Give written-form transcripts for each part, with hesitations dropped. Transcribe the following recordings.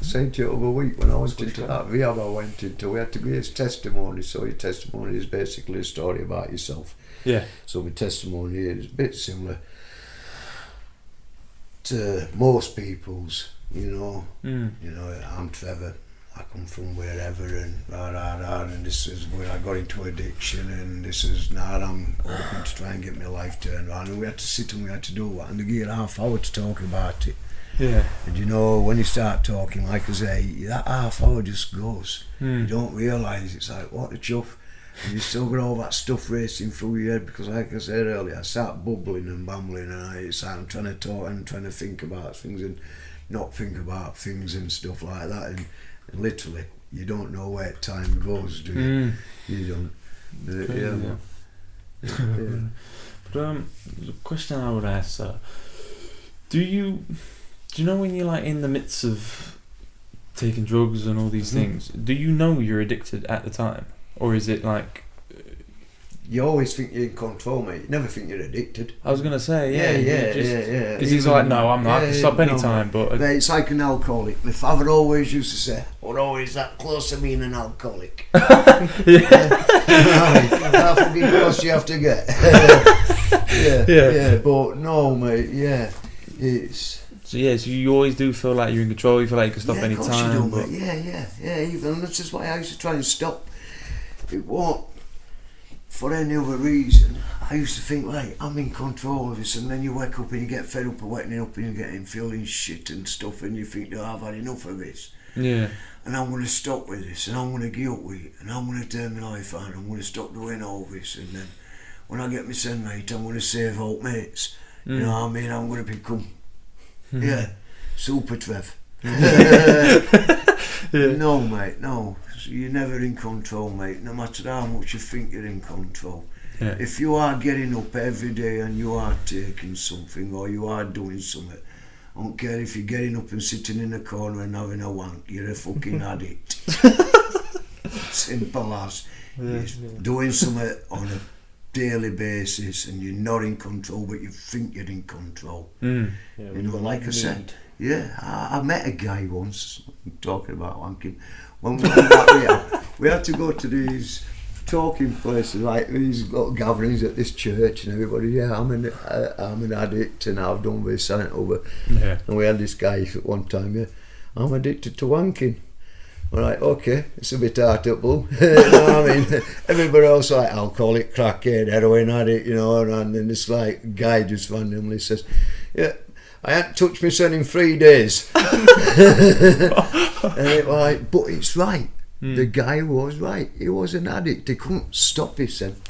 Saying to you over a week when I went into that rehab I went into, we had to give his testimony. So your testimony is basically a story about yourself. Yeah. So my testimony is a bit similar to most people's, you know. You know, I'm Trevor, I come from wherever and and this is where I got into addiction and this is now I'm hoping to try and get my life turned around, and we had to sit and we had to do that, and they give you a half hour to talk about it. Yeah. And you know, when you start talking, like I say, that half hour just goes. You don't realise, it's like, what a chuff. And you still got all that stuff racing through your head, because like I said earlier, I start bubbling and bumbling, and it's like I'm trying to talk and trying to think about things and not think about things and stuff like that. And literally, you don't know where time goes, do you? You don't. But the question I would ask, do you know when you're like in the midst of taking drugs and all these things, do you know you're addicted at the time? Or is it like... You always think you're in control, mate. You never think you're addicted. I was going to say, yeah. Because he's like, no, I'm not. I can stop any time, but... It's like an alcoholic. My father always used to say, we're always that close to being an alcoholic. How fucking close you have to get. But no, mate, it's... So you always do feel like you're in control, you feel like you can stop any time. You do, mate. Yeah, even that's just why I used to try and stop. It won't for any other reason. I used to think, like, I'm in control of this, and then you wake up and you get fed up of waking up and you're getting feeling shit and stuff, and you think, no, I've had enough of this. Yeah. And I'm going to stop with this, and I'm going to give up with it, and I'm going to turn my life on, I'm going to stop doing all this, and then when I get my son right, I'm going to save out mates. You know what I mean? I'm going to become, super Trev. No, mate, no. You're never in control, mate, no matter how much you think you're in control. Yeah. If you are getting up every day and you are taking something or you are doing something, I don't care if you're getting up and sitting in a corner and having a wank, you're a fucking addict. Simple as. You're doing something on a daily basis and you're not in control, but you think you're in control. You know, like I said, I met a guy once, talking about wanking, when we went back here, we had to go to these talking places, like these little gatherings at this church, and everybody, I'm an addict and I've done this and over. And we had this guy at one time, I'm addicted to wanking. We're like, okay, it's a bit artable. You know what I mean? Everybody else like alcoholic, crackhead, heroin addict, you know, and then this like guy just randomly says, I hadn't touched my son in 3 days. And it like, but it's right. The guy was right. He was an addict. He couldn't stop himself.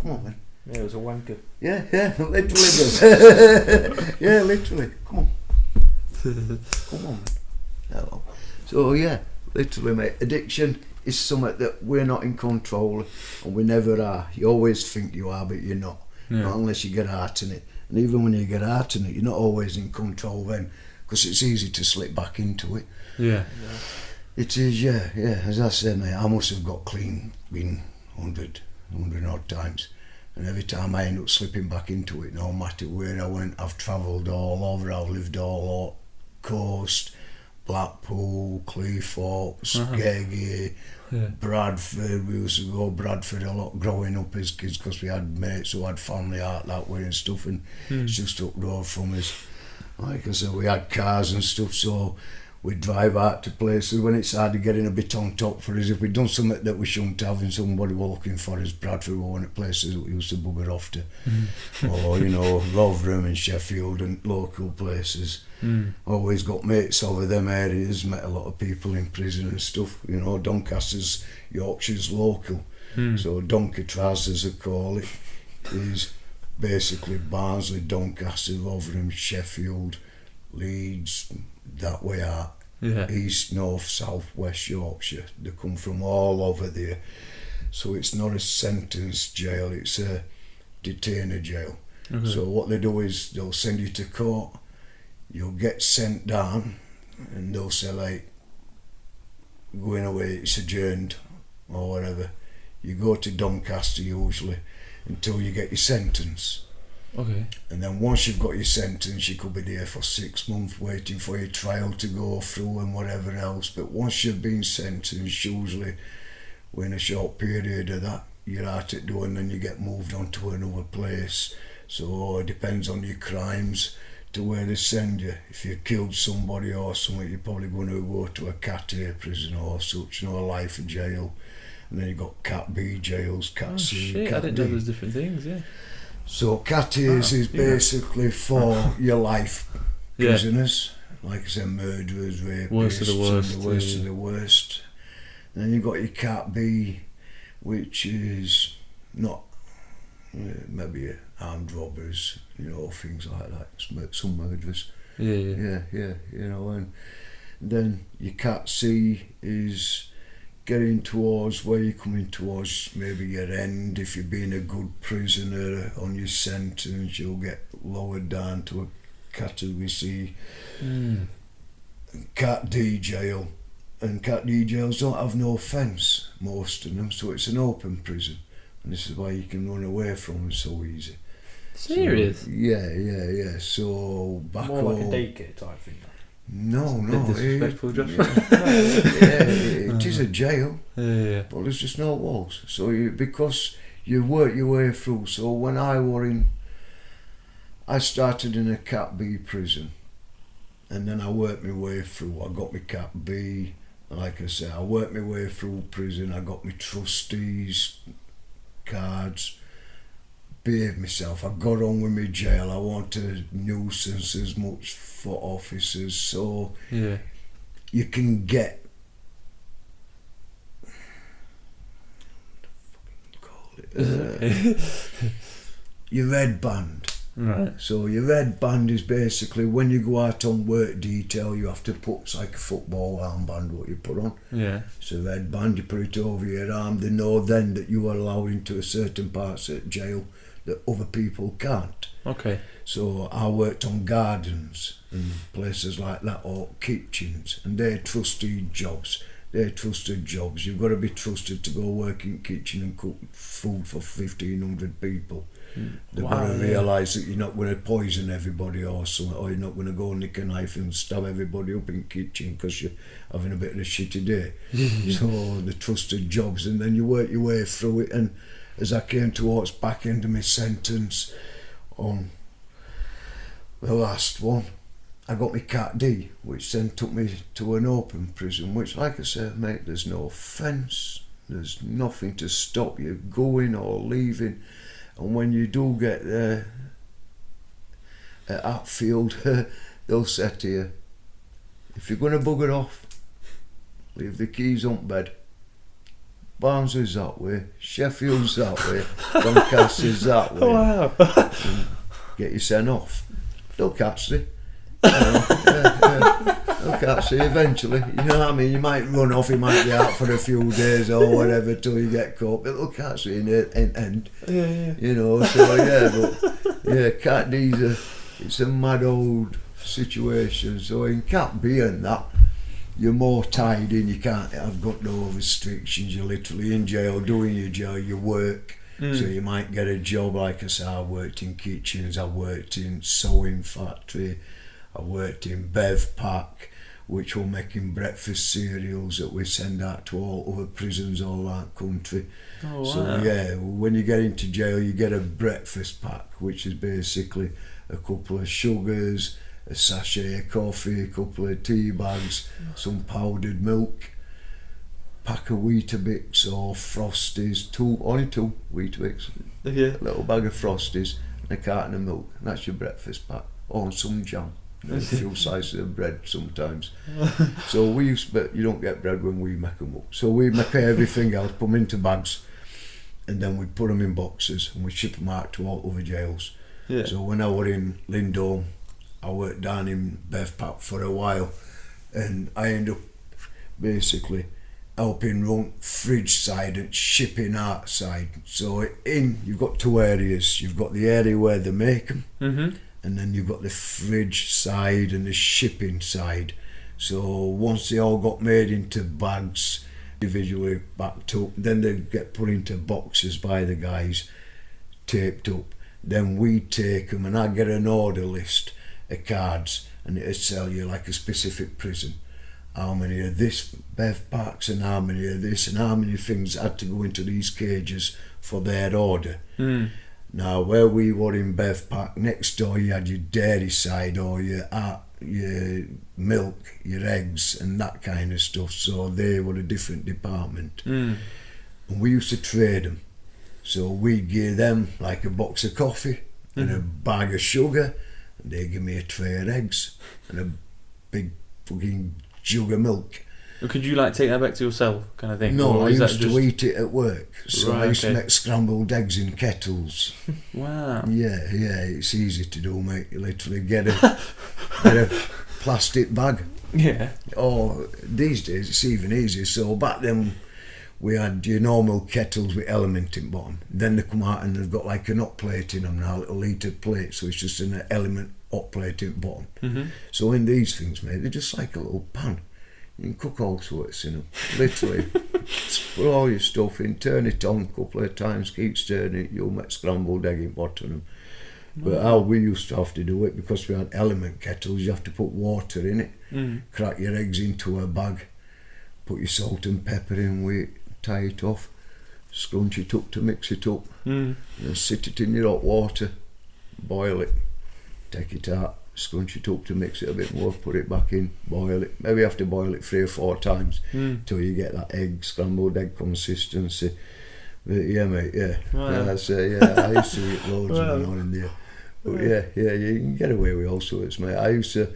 Come on, man. Yeah, he was a wanker. Yeah, literally. Yeah, literally. Come on. Come on, man. Hello. So literally, mate, addiction is something that we're not in control of, and we never are. You always think you are, but you're not. Not unless you get hurt in it. And even when you get hurt in it, you're not always in control then, because it's easy to slip back into it. Yeah. It is, as I said, mate, I must have got clean been 100 odd times. And every time I end up slipping back into it, no matter where I went, I've travelled all over, I've lived all over, coast, Blackpool, Cleethorpes, Skeggy, Bradford. We used to go Bradford a lot growing up as kids because we had mates who had family out that way and stuff, and it's just up the road from us. Like I said, we had cars and stuff, so we'd drive out to places when it started getting a bit on top for us. If we'd done something that we shouldn't have and somebody were looking for us, Bradford were one of the places that we used to bugger off to. Or, you know, Rotherham and Sheffield and local places. Always got mates over them areas, met a lot of people in prison and stuff. You know, Doncaster's, Yorkshire's local. So Doncatraz, as they call it, is basically Barnsley, Doncaster, Rotherham, Sheffield, Leeds, that way out. East, north, south, west Yorkshire. They come from all over there. So it's not a sentence jail, it's a detainer jail. So what they do is they'll send you to court, you'll get sent down, and they'll say, like, going away, it's adjourned or whatever. You go to Doncaster usually until you get your sentence. Okay. And then once you've got your sentence, you could be there for 6 months waiting for your trial to go through and whatever else. But once you've been sentenced, usually within a short period of that, you're at it doing, then you get moved on to another place. So it depends on your crimes to where they send you. If you killed somebody or something, you're probably going to go to a Cat A prison or such, a life in jail. And then you've got Cat B jails, Cat C, shit, Cat I didn't D. know there's different things, yeah. So Cat A's is basically for your life prisoners. Like I said, murderers, rapists, Worst of the worst. and the worst of the worst. And then you've got your Cat B, which is not maybe armed robbers, things like that. Some murderers. Yeah. And then your Cat C is getting towards where you're coming towards maybe your end. If you've been a good prisoner on your sentence, you'll get lowered down to a Category C. Cat D jail. And Cat D jails don't have no fence, most of them, so it's an open prison. And this is why you can run away from them so easy. Serious? So, yeah. So back More home, like a daycare type thing. No. Disrespectful, Josh. It is a jail, Yeah. but there's just no walls. So because you work your way through. So when I started in a Cat B prison, and then I worked my way through. I got my Cat B. Like I said, I worked my way through prison. I got my trustees cards. Behaved myself. I got on with my jail. I wanted a nuisance as much for officers, so you can get your red band. Right. So your red band is basically when you go out on work detail, you have to put, it's like a football armband what you put on. Yeah. It's a red band, you put it over your arm. They know then that you are allowed into certain parts of jail that other people can't. Okay. So I worked on gardens and places like that, or kitchens, and they're trusted jobs. You've got to be trusted to go work in kitchen and cook food for 1,500 people. They've got to realise that you're not going to poison everybody or something, or you're not going to go nick a knife and stab everybody up in kitchen because you're having a bit of a shitty day. So the trusted jobs, and then you work your way through it. And as I came towards back end of my sentence on the last one, I got my Cat D, which then took me to an open prison, which, like I said, mate, there's no fence, there's nothing to stop you going or leaving. And when you do get there at Hatfield, they'll say to you, if you're going to bugger off, leave the keys on bed. Barnsley's that way, Sheffield's that way, Doncaster's that way. Wow. Get you sent off. They'll catch you. They'll catch you eventually. You know what I mean? You might run off, you might be out for a few days or whatever till you get caught, but they'll catch you in the end. Yeah. But Cat D's it's a mad old situation. So in Cat B and that, you're more tied in, I've got no restrictions, you're literally in jail, doing your jail, you work. So you might get a job, like I say, I worked in kitchens, I worked in sewing factory, I worked in Bev Pack, which were making breakfast cereals that we send out to all other prisons all around the country. Oh, wow. So when you get into jail, you get a breakfast pack, which is basically a couple of sugars, a sachet of coffee, a couple of tea bags, some powdered milk, pack of Weetabix or Frosties, only two Weetabix, a little bag of Frosties and a carton of milk, and that's your breakfast pack. And some jam, a few slices of bread sometimes. So but you don't get bread when we make them up. So we make everything else, put them into bags, and then we put them in boxes and we ship them out to all other jails. Yeah. So when I were in Lindholm, I worked down in Bevpack for a while, and I ended up basically helping run fridge side and shipping outside. So you've got two areas. You've got the area where they make them, and then you've got the fridge side and the shipping side. So once they all got made into bags, individually backed up, then they'd get put into boxes by the guys, taped up. Then we'd take them, and I'd get an order list of cards, and it'd tell you like a specific prison, how many of this Bev Parks and how many of this and how many things had to go into these cages for their order. Now where we were in Bev Park, next door you had your dairy side, or your milk, your eggs and that kind of stuff, so they were a different department. And we used to trade them. So we'd give them like a box of coffee and a bag of sugar, and they'd give me a tray of eggs and a big fucking jug of milk. Could you like take that back to yourself, kind of thing? No, I is that used to eat it at work. So Right, I used okay. to make scrambled eggs in kettles. Wow. Yeah, it's easy to do, mate. You literally get a plastic bag. Yeah. Or these days it's even easier. So back then we had your normal kettles with element in bottom. Then they come out and they've got like an hot plate in them now, a little litre plate, so it's just an element hot plate in bottom. So in these things, mate, they're just like a little pan. You can cook all sorts in them. Literally, put all your stuff in, turn it on a couple of times, keep stirring it, you'll make scrambled egg in bottom of them. But how we used to have to do it, because we had element kettles, you have to put water in it, crack your eggs into a bag, put your salt and pepper in with it, tie it off, scrunch it up to mix it up, and then sit it in your hot water, boil it, take it out, scrunch it up to mix it a bit more, put it back in, boil it. Maybe you have to boil it 3 or 4 times till you get that scrambled egg consistency. But yeah, mate, yeah. Wow. I used to eat loads when I was in there. But yeah, you can get away with all sorts, mate. I used to,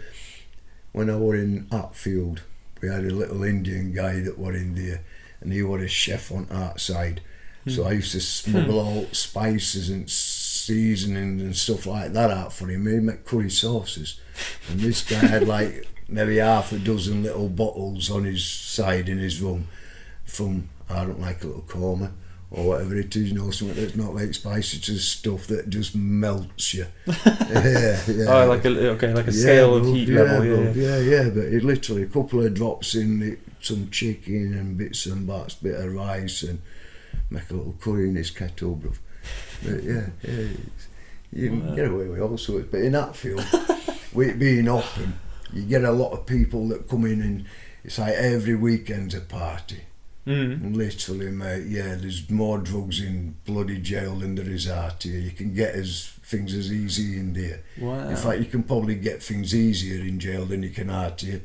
when I were in Hatfield, we had a little Indian guy that were in there, and he was a chef on art side. So I used to smuggle all spices and seasonings and stuff like that out for him. He'd make curry sauces, and this guy had like maybe half a dozen little bottles on his side in his room from, I don't like a little korma or whatever it is, you know, something that's not like spicy, just stuff that just melts you. Yeah. Oh, like a scale of heat level. Yeah, but it literally a couple of drops in it, some chicken and bits and bats, bit of rice, and make a little curry in his kettle, bruv. But yeah, you can get away with all sorts. But in that field, with it being open, you get a lot of people that come in, and it's like every weekend's a party. Literally, mate, there's more drugs in bloody jail than there is out here. You can get things as easy in there. Wow. In fact, you can probably get things easier in jail than you can out here.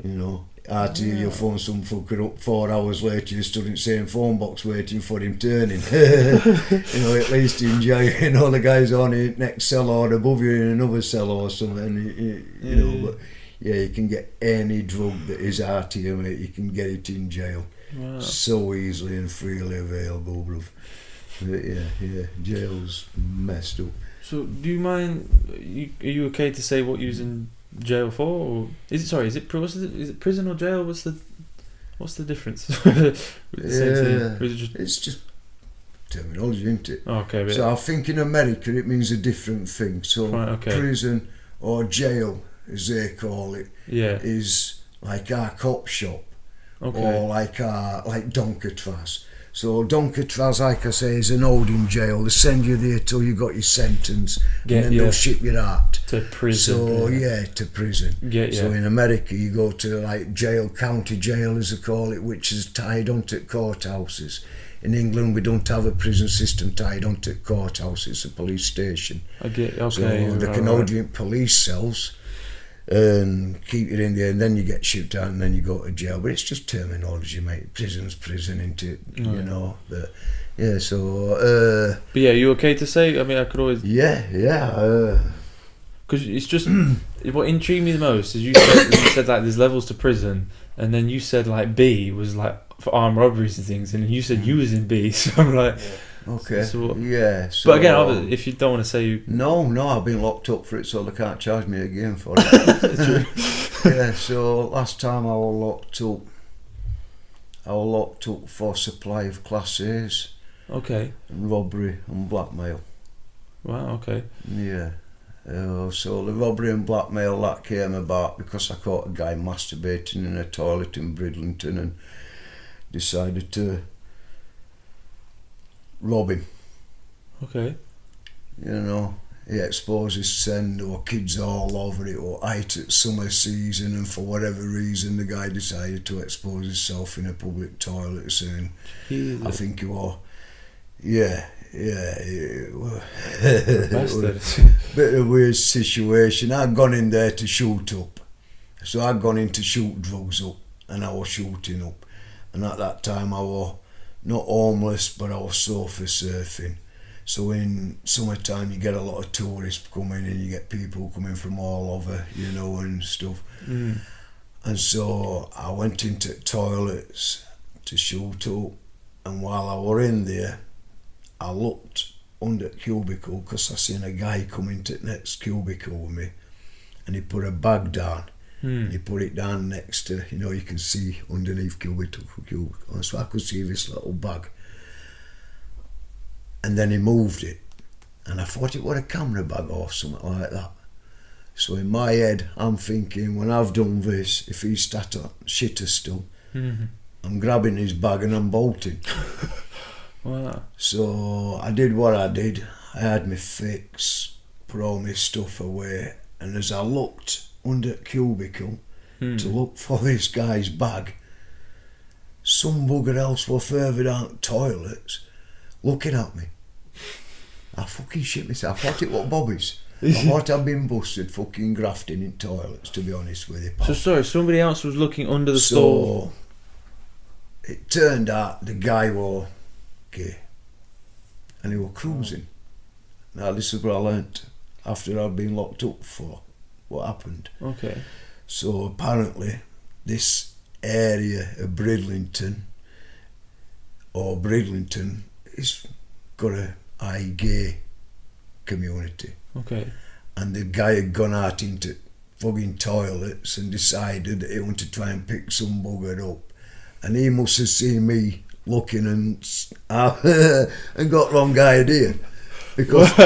You know, out here you'll phone some fucker up 4 hours later, you stood in the same phone box waiting for him turning. You know, at least in jail, you know, the guy's on the next cell or above you in another cell or something, you know, but yeah, you can get any drug that is out here, mate, you can get it in jail. Wow. So easily and freely available, bruv. But yeah, jail's messed up. So, do you mind? Are you okay to say what you was in jail for? Or is it prison or jail? What's the difference? It's just terminology, isn't it? Okay. So I think in America it means a different thing. So prison or jail, as they call it, is like our cop shop. Or like Doncatraz. So Doncatraz, like I say, is an holding jail. They send you there till you got your sentence, and then they'll ship you out to prison. So to prison. So in America, you go to like jail, county jail as they call it, which is tied onto courthouses. In England, we don't have a prison system tied onto courthouse. It's a police station. So the Canadian police cells. And keep it in there, and then you get shipped out, and then you go to jail. But it's just terminology, mate. Prison's prison, isn't it? You know. But yeah, so. But yeah, you okay to say? I mean, I could always. Yeah. Because it's just what intrigued me the most is you said like there's levels to prison, and then you said like B was like for armed robberies and things, and you said you was in B, so I'm like. Okay. So, So, but again, if you don't want to say you... No, I've been locked up for it, so they can't charge me again for it. So last time I was locked up for supply of Class A's. Okay. And robbery and blackmail. Wow, okay. Yeah. So the robbery and blackmail that came about because I caught a guy masturbating in a toilet in Bridlington and decided to rob him. Okay. You know, he exposed his sin, there were kids all over it, or height at summer season, and for whatever reason the guy decided to expose himself in a public toilet saying, I think he was, it was a bit of a weird situation. I'd gone in there to shoot up. So I'd gone in to shoot drugs up, and I was shooting up. And at that time I was not homeless, but I was sofa surfing. So in summertime you get a lot of tourists coming and you get people coming from all over, you know, and stuff. And so I went into toilets to shoot up, and while I were in there I looked under the cubicle because I seen a guy come into the next cubicle with me, and he put a bag down. He put it down next to, you know, you can see underneath cubicle, so I could see this little bag. And then he moved it, and I thought it was a camera bag or something like that. So in my head, I'm thinking, when I've done this, if he's sat on shitter still, I'm grabbing his bag and I'm bolting. Wow. So I did what I did. I had my fix, put all my stuff away, and as I looked under the cubicle to look for this guy's bag, some bugger else were further down the toilets looking at me. I fucking shit myself. I thought it was Bobby's. I thought I'd been busted fucking grafting in toilets, to be honest with you, pal. So sorry, somebody else was looking under the stall. So it turned out the guy was gay, and he was cruising. Now this is what I learnt after I'd been locked up for what happened. Okay. So apparently this area of Bridlington is got a high gay community. Okay. And the guy had gone out into fucking toilets and decided that he wanted to try and pick some bugger up, and he must have seen me looking and got wrong idea, because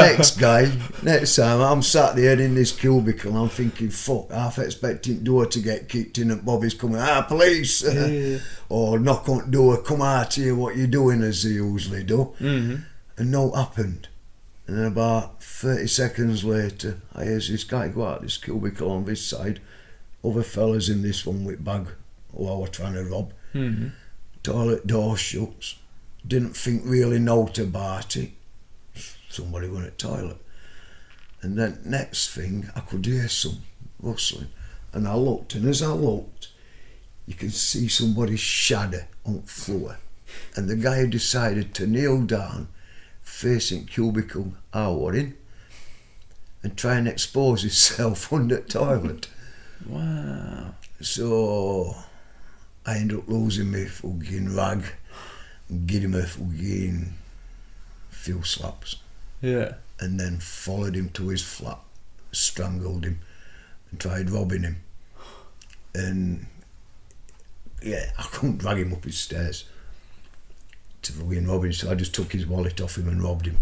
next time I'm sat there in this cubicle, I'm thinking, fuck, half expecting door to get kicked in and Bobby's coming, police, or knock on the door, come out here, what you doing, as they usually do. And no happened. And then about 30 seconds later, I hear this guy go out this cubicle on this side, other fellas in this one with bag who I was trying to rob. Toilet door shuts, didn't think really note about it. Somebody went at toilet. And then next thing, I could hear some rustling, and I looked, and as I looked, you can see somebody's shadow on the floor, and the guy decided to kneel down facing cubicle I were in and try and expose himself under the toilet. Wow. So I ended up losing my fucking rag and giving him a fucking few slaps. Yeah. And then followed him to his flat, strangled him and tried robbing him. And yeah, I couldn't drag him up his stairs to fucking rob him, so I just took his wallet off him and robbed him.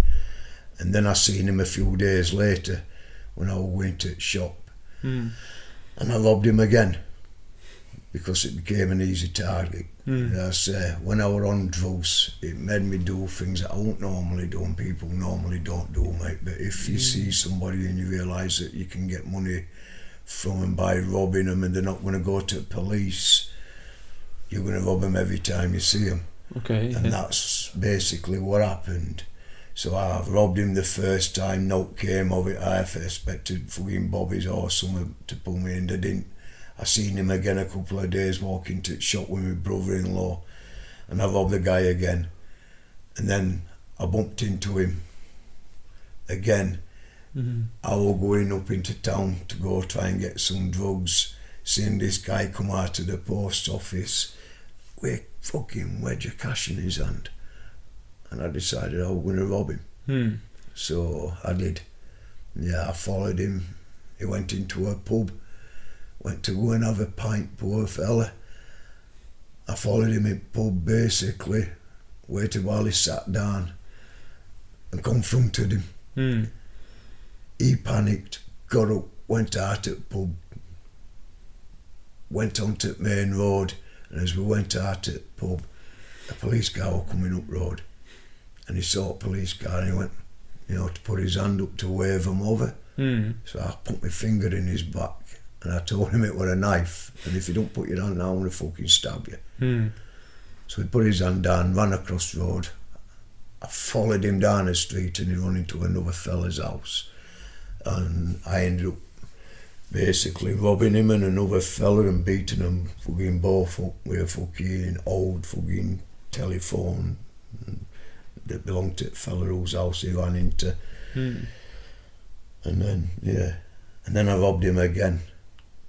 And then I seen him a few days later when I was going to the shop, and I robbed him again because it became an easy target. And I say, when I were on drugs, it made me do things that I won't normally do and people normally don't do, mate. But if you see somebody and you realise that you can get money from them by robbing them and they're not going to go to the police, you're going to rob them every time you see them. Okay. And that's basically what happened. So I robbed him the first time, note came of it. I expected fucking Bobby's or someone to pull me in. They didn't. I seen him again a couple of days walking to the shop with my brother-in-law, and I robbed the guy again. And then I bumped into him again. I was going up into town to go try and get some drugs, seeing this guy come out of the post office with a fucking wedge of cash in his hand. And I decided I was going to rob him. So I did. Yeah, I followed him. He went into a pub, went to go and have a pint, poor fella. I followed him in the pub basically, waited while he sat down and confronted him. He panicked, got up, went out at the pub, went onto the main road, and as we went out at the pub, a police car was coming up road, and he saw a police car and he went, to put his hand up to wave him over. So I put my finger in his back and I told him it was a knife, and if you don't put your hand down, I'm going to fucking stab you. So he put his hand down, ran across the road. I followed him down the street and he ran into another fella's house, and I ended up basically robbing him and another fella and beating them fucking both up with a fucking old fucking telephone that belonged to the fella whose house he ran into. And then I robbed him again,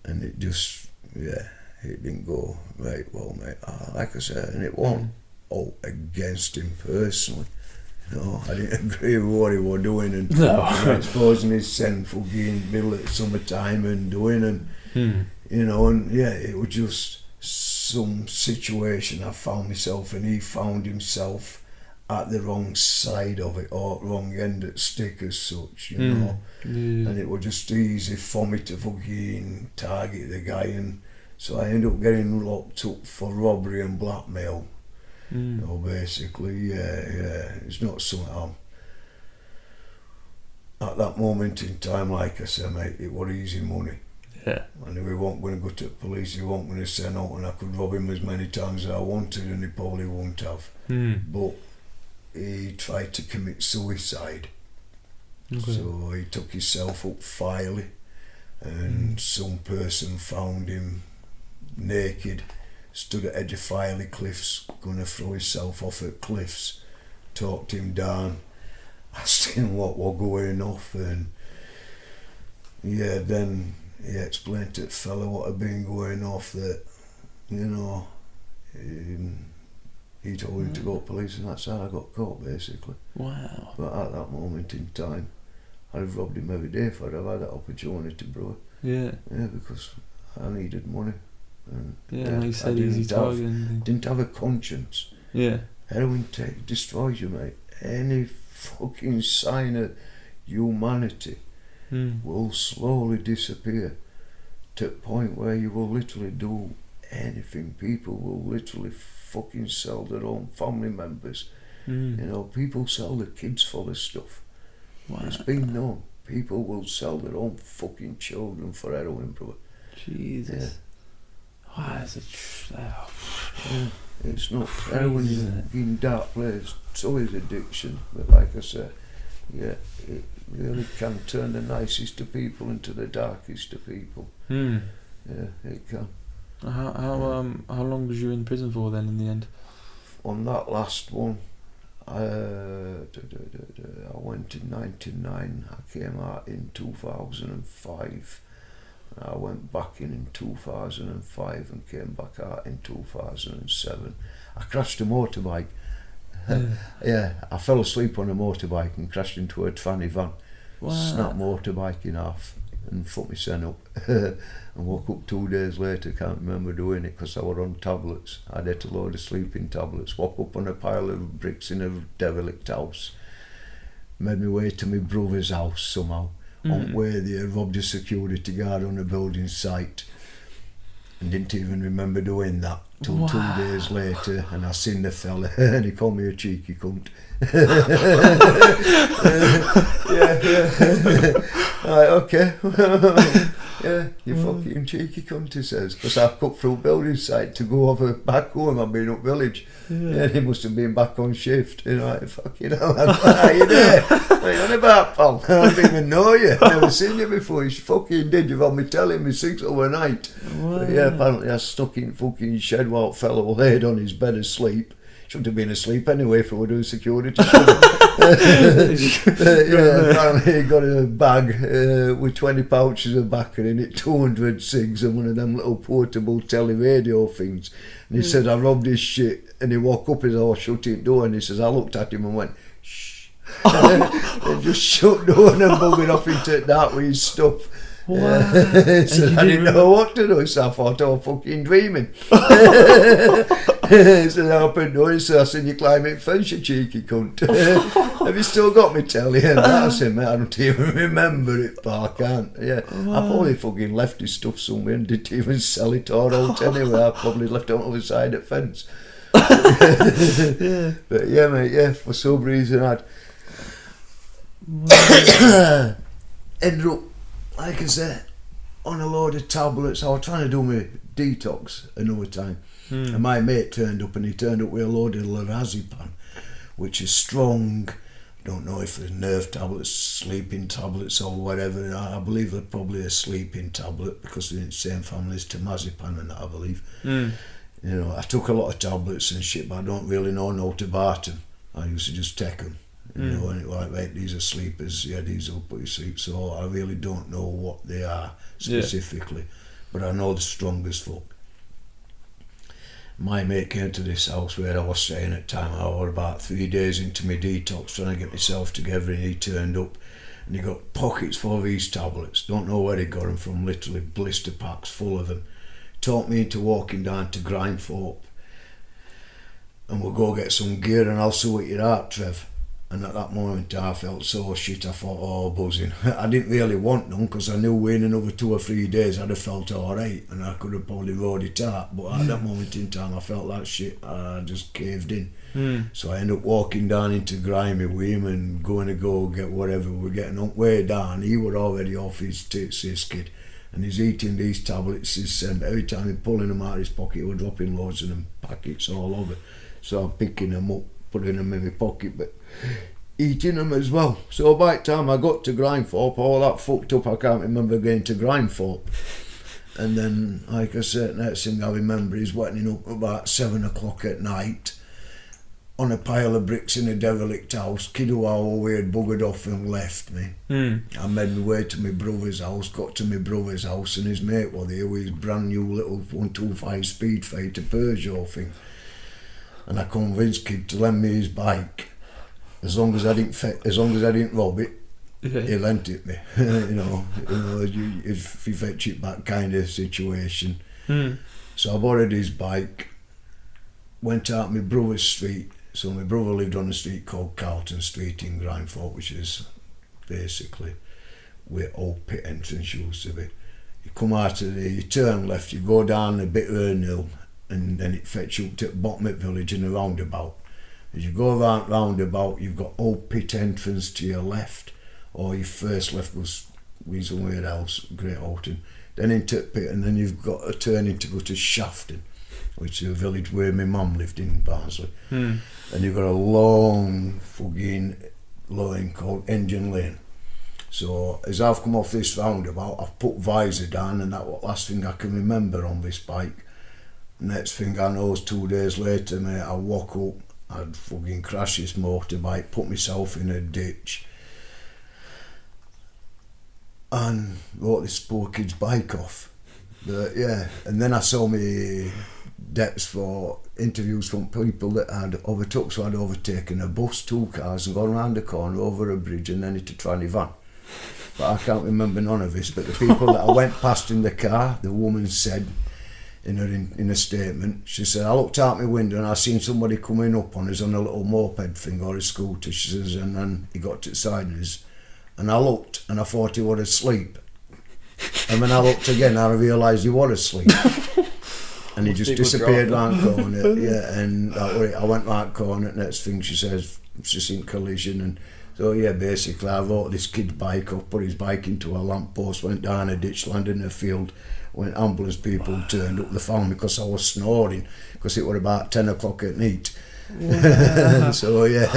and it just, it didn't go right well, mate. Like I said, and it wasn't all against him personally. I didn't agree with what he was doing and exposing his son fucking middle of the summertime and doing, and it was just some situation I found myself, and he found himself at the wrong side of it, or wrong end of the stick as such, and it was just easy for me to fucking target the guy, and so I ended up getting locked up for robbery and blackmail. Basically, it's not something at that moment in time, like I said, mate, it was easy money. And we weren't going to go to the police, he weren't going to send out, and I could rob him as many times as I wanted, and he probably wouldn't have. But he tried to commit suicide. So he took himself up Filey, and some person found him naked, stood at the edge of Filey cliffs, going to throw himself off at cliffs, talked him down, asked him what was going off, and then he explained to the fella what had been going off, that, he told him to go to police, and that's how I got caught, basically. Wow. But at that moment in time, I'd have robbed him every day if I'd have had that opportunity, bro. Yeah, because I needed money. And like you said, easy target. Didn't have a conscience. Heroin destroys you, mate. Any fucking sign of humanity will slowly disappear to the point where you will literally do anything. People will literally fucking sell their own family members. People sell their kids for this stuff. Wow. It's been known. People will sell their own fucking children for heroin, bro. Jesus. Wow, it's not heroin is a fucking dark place. So is addiction. But like I said, it really can turn the nicest of people into the darkest of people. Yeah, it can. How long was you in prison for then in the end? On that last one, I went in 1999, I came out in 2005. I went back in 2005 and came back out in 2007. I crashed a motorbike. I fell asleep on a motorbike and crashed into a tranny van. Snapped motorbike in half and fucked my son up. And woke up 2 days later, can't remember doing it because I was on tablets. I'd ate a load of sleeping tablets, woke up on a pile of bricks in a derelict house. Made my way to my brother's house somehow. On the way there, robbed a security guard on a building site and didn't even remember doing that till 2 days later, and I seen the fella and he called me a cheeky cunt. Right, okay. You fucking cheeky cunt, he says, because I've cut through building site to go over back home. I've been up village. He must have been back on shift. Fucking hell, how you there? What are you on about, pal? I don't even know you. Never seen you before. You fucking did. You've had me telling me 6 overnight. But apparently I stuck in fucking shed while the fellow laid on his bed asleep. Shouldn't have been asleep anyway if we were doing security. Apparently he got a bag with 20 pouches of bacca in it, 200 cigs and one of them little portable teleradio things. And he said, I robbed his shit. And he walked up his door, shut the door, and he says, I looked at him and went, shh. And just shut the door and buggered off into the dark with his stuff. Wow. So I didn't know what to do, so I thought I was fucking dreaming. So I opened the door and said, I seen you climbing fence, you cheeky cunt. Have you still got me telly? Yeah, that's it, mate. I don't even remember it, but I can't. Yeah, I probably fucking left his stuff somewhere and didn't even sell it or out anyway. I probably left it on the other side of the fence. Yeah. But yeah, mate, yeah, for some reason I'd ended up, like I said, on a load of tablets. I was trying to do my detox another time. And my mate turned up, and he turned up with a load of lorazepam, which is strong. Don't know if it's nerve tablets, sleeping tablets or whatever. I believe they're probably a sleeping tablet because they're in the same family as temazepam and that, I believe. You know, I took a lot of tablets and shit, but I don't really know how to bar them. I used to just take them. You know, and it was like, right, these are sleepers, yeah, these will put you to sleep. So I really don't know what they are specifically, but I know they're strong as fuck. My mate came to this house where I was staying at the time. I was about 3 days into my detox, trying to get myself together, and he turned up and he got pockets full of these tablets. Don't know where he got them from, literally blister packs full of them. Talked me into walking down to Grindthorpe, and we'll go get some gear and I'll sort it out, Trev. And at that moment I felt so shit, I thought, oh, buzzing. I didn't really want none because I knew in another 2 or 3 days I'd have felt alright and I could have probably rode it out, but at that moment in time I felt that shit, I just caved in. So I ended up walking down into Grimy with him and going to go get whatever we were getting up way down. He was already off his tits, this kid, and he's eating these tablets, and every time he's pulling them out of his pocket he was dropping loads of them packets all over. So I'm picking them up, putting them in my pocket, but eating them as well. So by the time I got to Grindthorpe, all that fucked up, I can't remember getting to Grindthorpe. And then, like I said, next thing I remember is waking up about 7 o'clock at night on a pile of bricks in a derelict house. Kid who I always had buggered off and left me. I made my way to my brother's house, got to my brother's house, and his mate was there with his brand new little 125 Speed Fighter Peugeot thing. And I convinced Kid to lend me his bike. As long as I didn't rob it, he lent it me. If he fetch it back kind of situation. So I borrowed his bike, went out my brother's street. So my brother lived on a street called Carlton Street in Grindthorpe, which is basically where old pit entrance used to be. You come out of there, you turn left, you go down a bit of a hill, and then it fetch you up to Bottomit village in a roundabout. As you go around roundabout, you've got old pit entrance to your left, or your first left was somewhere else, Great Alton, then into pit, and then you've got a turning to go to Shafton, which is a village where my mum lived in Barnsley. And you've got a long fucking line called Engine Lane. So as I've come off this roundabout, I've put visor down, and that's the last thing I can remember on this bike. Next thing I know is 2 days later, mate, I walk up, I'd fucking crash this motorbike, put myself in a ditch, and wrote this poor kid's bike off. But yeah, and then I saw me depths for interviews from people that had overtook, so I'd overtaken a bus, 2 cars, and gone round the corner over a bridge and then into a tranny van. But I can't remember none of this, but the people that I went past in the car, the woman said in a statement, she said, I looked out my window and I seen somebody coming up on us on a little moped thing or a scooter, she says, and then he got to the side of us, and I looked and I thought he was asleep, and when I looked again I realised he was asleep. And he just disappeared round the corner. Yeah, and I went round the corner. Next thing she says, she's in collision. And so yeah, basically I wrote this kid's bike up, put his bike into a lamppost, went down a ditch, landed in a field. When ambulance people turned up, they found me because I was snoring, because it was about 10 o'clock at night. So yeah,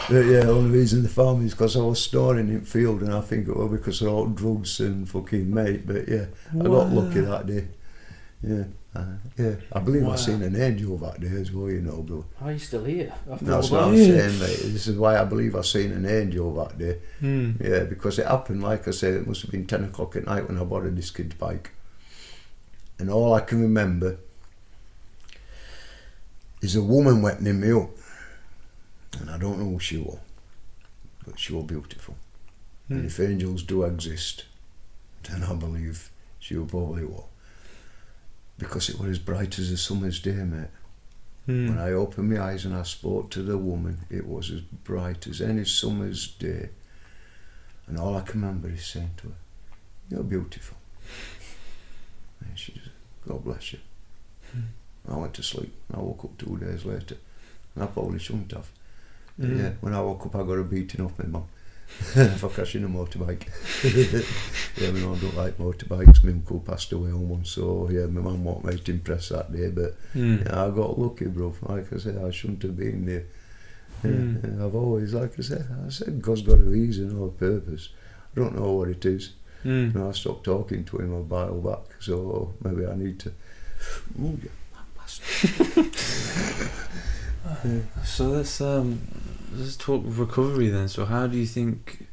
but yeah, the only reason they found me is because I was snoring in the field, and I think it was because of all drugs and fucking mate. But yeah, I got lucky that day. Yeah. I believe I seen an angel that day as well, you know, bro. Are you still here? That's what I'm saying, mate. This is why I believe I seen an angel that day. Yeah, because it happened, like I said, it must have been 10 o'clock at night when I borrowed this kid's bike. And all I can remember is a woman wetting me up. And I don't know who she was, but she was beautiful. And if angels do exist, then I believe she probably was. Because it was as bright as a summer's day, mate. When I opened my eyes and I spoke to the woman, it was as bright as any summer's day. And all I can remember is saying to her, "You're beautiful." And she just, "God bless you." I went to sleep. I woke up 2 days later. And I probably shouldn't have. Yeah, when I woke up, I got a beating off my mum for crashing a motorbike. Yeah, my mum don't like motorbikes. My uncle passed away on one, so yeah, my mum wasn't very impressed that day. But yeah, I got lucky, bro. Like I said, I shouldn't have been there. Yeah, I've always, like I said, God's got a reason or a purpose. I don't know what it is. You know, I stopped talking to him a while back, so maybe I need to. So let's talk recovery then. So how do you think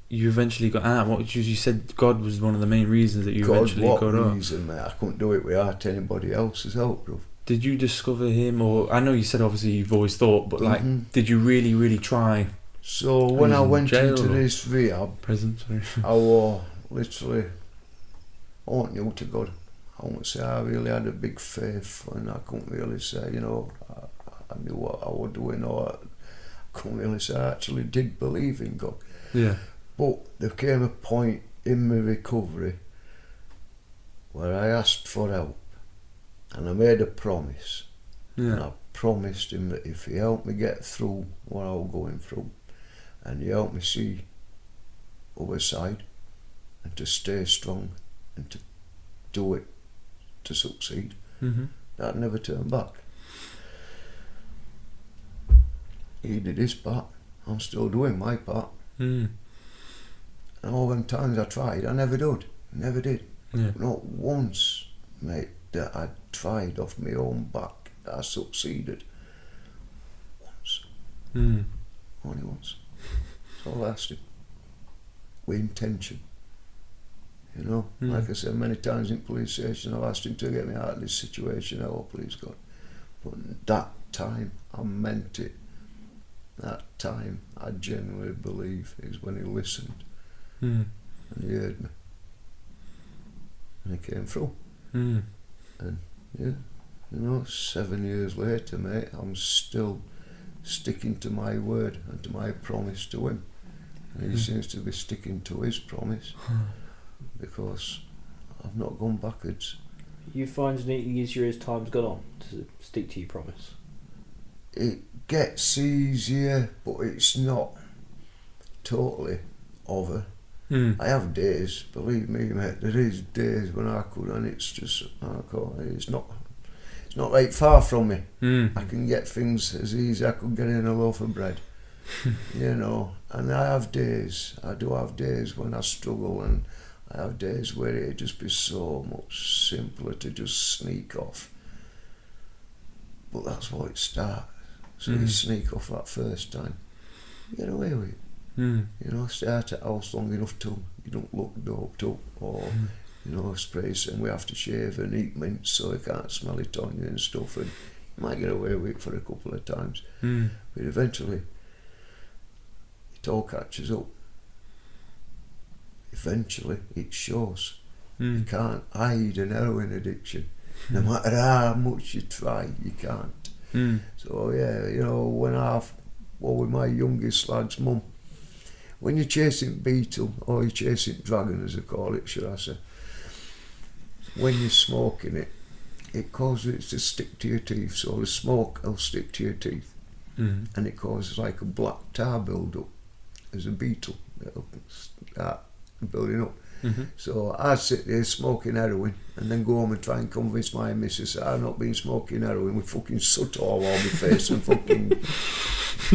you eventually got out? What you said, God was one of the main reasons that you eventually got out. God, reason, mate? I couldn't do it without anybody else's help, bro. Did you discover him, or I know you said obviously you've always thought, but like, did you really try? So when I went into this rehab, prison, sorry. I was literally, I wasn't new to God. I won't say I really had a big faith, and I couldn't really say, you know, I knew what I was doing, or I couldn't really say I actually did believe in God. Yeah. But there came a point in my recovery where I asked for help, and I made a promise. Yeah. And I promised him that if he helped me get through what I was going through, and he helped me see other side, and to stay strong, and to do it, to succeed, that I'd never turn back. He did his part, I'm still doing my part. And all them times I tried, I never did. Yeah. Not once, mate, that I tried off my own back, that I succeeded. Once. Only once. That's all I asked him. With intention. You know, like I said many times in police station, I've asked him to get me out of this situation. Oh, please God. But that time, I meant it. That time, I genuinely believe, is when he listened. And he heard me. And he came through. And yeah, you know, 7 years later, mate, I'm still sticking to my word and to my promise to him. And he seems to be sticking to his promise. Because I've not gone backwards. You find it easier as time's gone on to stick to your promise? It gets easier, but it's not totally over. I have days, believe me, mate, there is days when I could, and it's just, it's not right far from me. I can get things as easy as I could get in a loaf of bread. You know, and I do have days when I struggle, and I have days where it'd just be so much simpler to just sneak off. But that's what it starts. So you sneak off that first time, you get away with it. You know, stay out at house long enough till you don't look doped up, or you know, sprays, and we have to shave and eat mints so they can't smell it on you and stuff, and you might get away with it for a couple of times. But eventually it all catches up. Eventually it shows. You can't hide an heroin addiction. No matter how much you try, you can't. So yeah, you know, when with my youngest lad's mum, when you're chasing beetle, or you're chasing dragon as they call it, should I say, when you're smoking it, it causes it to stick to your teeth, so the smoke will stick to your teeth, and it causes like a black tar build up as a beetle. It'll start building up. So I'd sit there smoking heroin and then go home and try and convince my missus that I've not been smoking heroin with fucking soot all over my face and fucking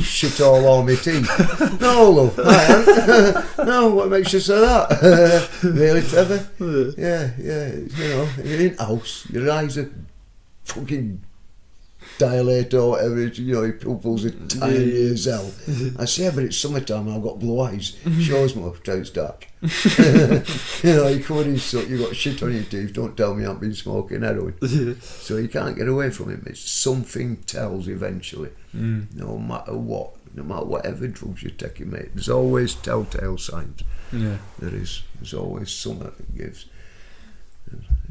shit all over my teeth. No, love, I haven't. No, what makes you say that? Really, Trevor? Yeah, you know, you're in house, your eyes are fucking dilate or whatever, you know, your pupils are tiny as hell. I say, yeah, but it's summertime, I've got blue eyes. Shows more, till it's dark. You know, you're covered in soot, you've got shit on your teeth, don't tell me I've been smoking heroin. So you can't get away from it. It's something tells eventually, no matter what, no matter whatever drugs you're taking, mate, there's always telltale signs. Yeah. There's always something that gives.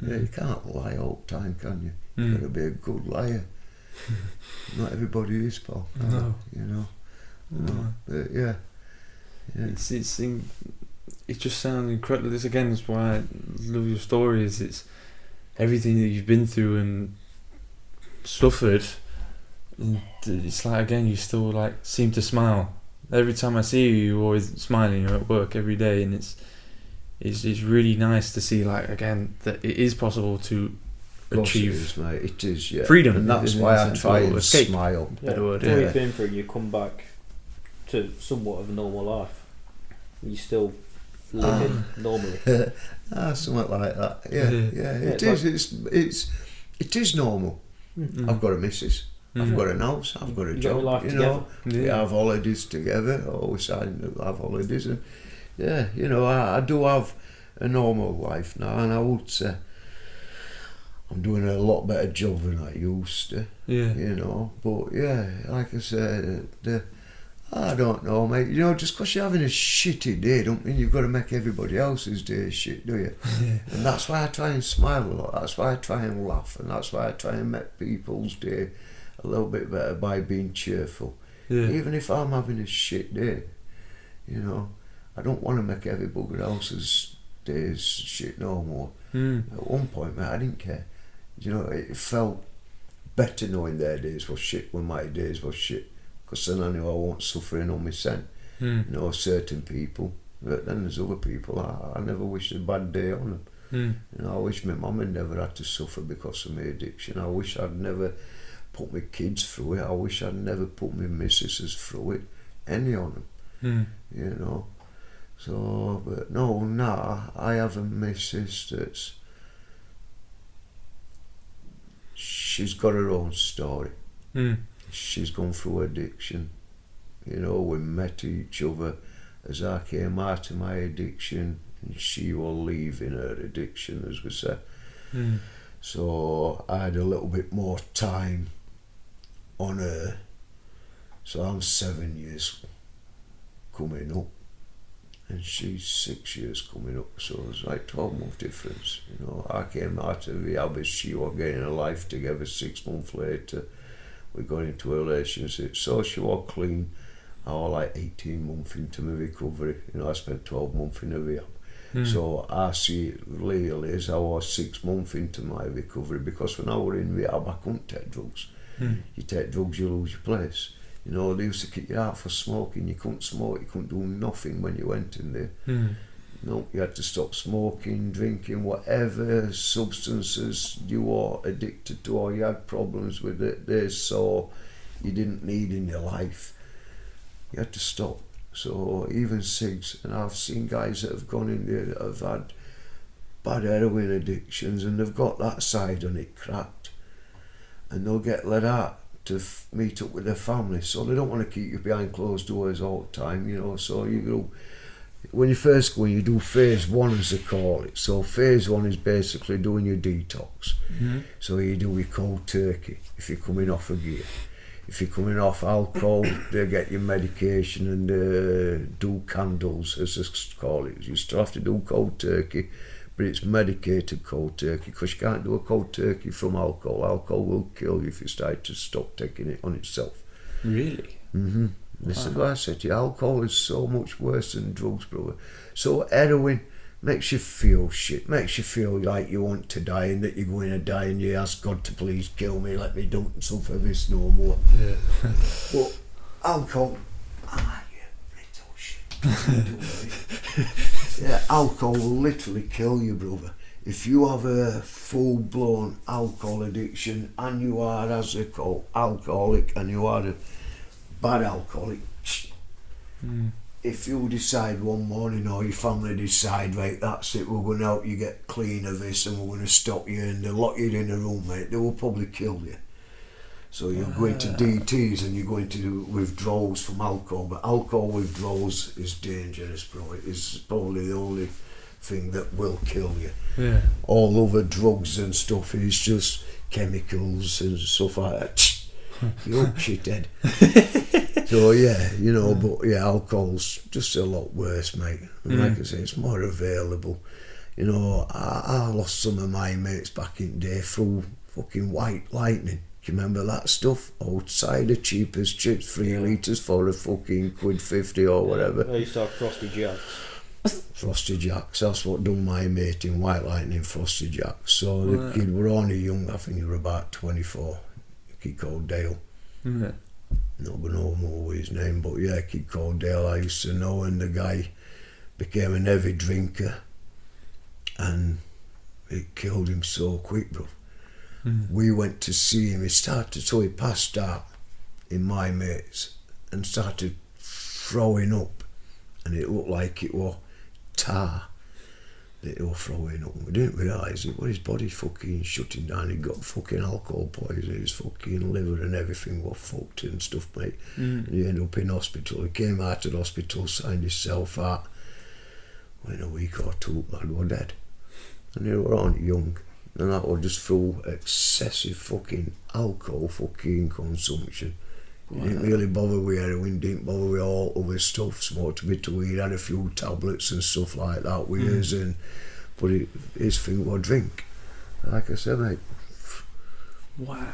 Yeah, you can't lie all the time, can you? You've got to be a good liar. Not everybody is, pal. No. You know. No. But yeah. It just sounds incredible. This again is why I love your stories. It's everything that you've been through and suffered. And it's like, again, you still like seem to smile. Every time I see you, you're always smiling. You're at work every day, and it's really nice to see, like, again, that it is possible to achieve. It is, mate. It is, yeah. Freedom, and that's why I try and smile. Yeah, word, what yeah. you've been through, you come back to somewhat of a normal life. You still living normally. Something like that. Yeah. It is normal. Mm. I've got a missus. I've got an house. I've got a job. Got life you together. know, we have holidays together. Always have holidays, and yeah, you know, I do have a normal life now, and I would say I'm doing a lot better job than I used to. Yeah. You know, but yeah, like I said, I don't know, mate. You know, just because you're having a shitty day, don't mean you've got to make everybody else's day shit, do you? Yeah. And that's why I try and smile a lot. That's why I try and laugh, and that's why I try and make people's day a little bit better by being cheerful. Yeah. Even if I'm having a shit day, you know, I don't want to make everybody else's days shit no more. At one point, mate, I didn't care. You know, it felt better knowing their days were shit when my days were shit, because then I knew I wasn't suffering on my scent. You know, certain people. But then there's other people, I never wished a bad day on them. You know, I wish my mum had never had to suffer because of my addiction. I wish I'd never put my kids through it. I wish I'd never put my missuses through it. Any on them. You know. So, but no, nah, I have a missus that's... She's got her own story. She's gone through addiction. You know, we met each other as I came out of my addiction, and she was leaving her addiction, as we said. So I had a little bit more time on her. So I'm 7 years coming up, and she's 6 years coming up. So it's like 12-month difference. You know, I came out of rehab as she was getting her life together. 6 months later, we got into a relationship. So she was clean. I was like 18 months into my recovery. You know, I spent 12 months in a rehab. So I see it really as I was 6 months into my recovery, because when I was in rehab, I couldn't take drugs. You take drugs, you lose your place. You know, they used to kick you out for smoking. You couldn't smoke, you couldn't do nothing when you went in there. No, you had to stop smoking, drinking, whatever substances you were addicted to or you had problems with it, they saw you didn't need in your life. You had to stop. So even cigs, and I've seen guys that have gone in there that have had bad heroin addictions, and they've got that side on it cracked, and they'll get let out to meet up with their family, so they don't want to keep you behind closed doors all the time, you know. So you go, when you first go in, you do phase 1, as they call it. So phase 1 is basically doing your detox. So you do your cold turkey if you're coming off a gear. If you're coming off alcohol, they get your medication and do candles, as they call it. You still have to do cold turkey, but it's medicated cold turkey, because you can't do a cold turkey from alcohol. Alcohol will kill you if you start to stop taking it on itself. Really? This is what I said to you. Alcohol is so much worse than drugs, brother. So heroin makes you feel shit, makes you feel like you want to die and that you're going to die, and you ask God to please kill me, let me don't suffer this no more. But alcohol, you little shit. Yeah, alcohol will literally kill you, brother. If you have a full-blown alcohol addiction and you are, as they call, alcoholic, and you are a bad alcoholic, if you decide one morning, or your family decide, right, that's it, we're going to help you get clean of this and we're going to stop you and they'll lock you in a room, mate, they will probably kill you. So you're going to DTs and you're going to do withdrawals from alcohol, but alcohol withdrawals is dangerous, bro. It is probably the only thing that will kill you. All other drugs and stuff is just chemicals and stuff like that. You shithead. So yeah, you know, but yeah, alcohol's just a lot worse, mate. And like I say, it's more available. You know, I lost some of my mates back in the day through fucking white lightning. Do you remember that stuff? Old cider, cheap as chips, 3 litres for a fucking £1.50 or whatever. I used to have Frosty Jacks. Frosty Jacks, that's what done my mate in White Lightning, Frosty Jacks. So the kid were only young, I think he were about 24. A kid called Dale. Yeah. Not going to know more with his name, but yeah, a kid called Dale I used to know, and the guy became an heavy drinker and it killed him so quick, bro. We went to see him, he passed out in my mates and started throwing up, and it looked like it was tar that he was throwing up. We didn't realise it, but his body fucking shutting down. He got fucking alcohol poisoning, his fucking liver and everything was fucked and stuff, mate. And he ended up in hospital. He came out of the hospital, signed himself out. In a week or two, lad were dead. And they were only young. And that was just through excessive fucking alcohol fucking consumption. He didn't really bother with heroin, didn't bother with all other stuff, smoked a bit of weed, had a few tablets and stuff like that with us, but his thing was drink. Like I said, mate. Wow.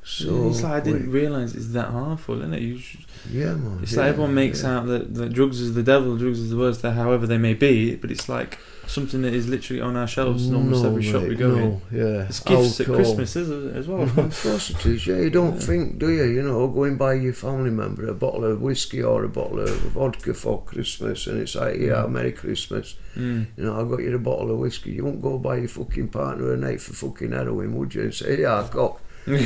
So it's like I didn't realise it's that harmful, isn't it? Yeah, man. It's like everyone makes out that drugs is the devil, drugs is the worst, however they may be, but it's like something that is literally on our shelves in almost every shop we go in. Yeah. It's gifts alcohol. at Christmas, isn't it, as well? Of course it is, yeah. You don't think, do you? You know, go and buy your family member a bottle of whiskey or a bottle of vodka for Christmas, and it's like, yeah, Merry Christmas. You know, I got you a bottle of whiskey. You won't go buy your fucking partner a night for fucking heroin, would you? And say, yeah, I've got. Go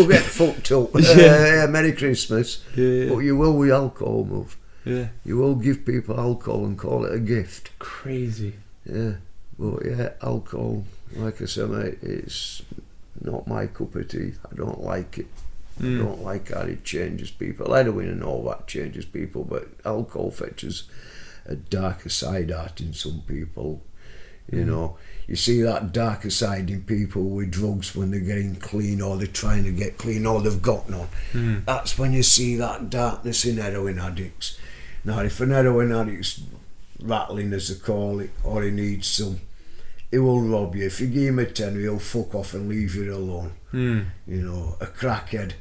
get fucked up. Yeah, Merry Christmas. Yeah. But you will with alcohol, move. Yeah. You will give people alcohol and call it a gift. Crazy. Yeah. But yeah, alcohol, like I said, mate, it's not my cup of tea. I don't like it. I don't like how it changes people. Heroin and all that changes people, but alcohol fetches a darker side out in some people. You know, you see that darker side in people with drugs when they're getting clean or they're trying to get clean or they've got none. That's when you see that darkness in heroin addicts. Now, if an heroin addict's rattling, as they call it, or he needs some, he will rob you. If you give him a tenner, he'll fuck off and leave you alone. You know, a crackhead,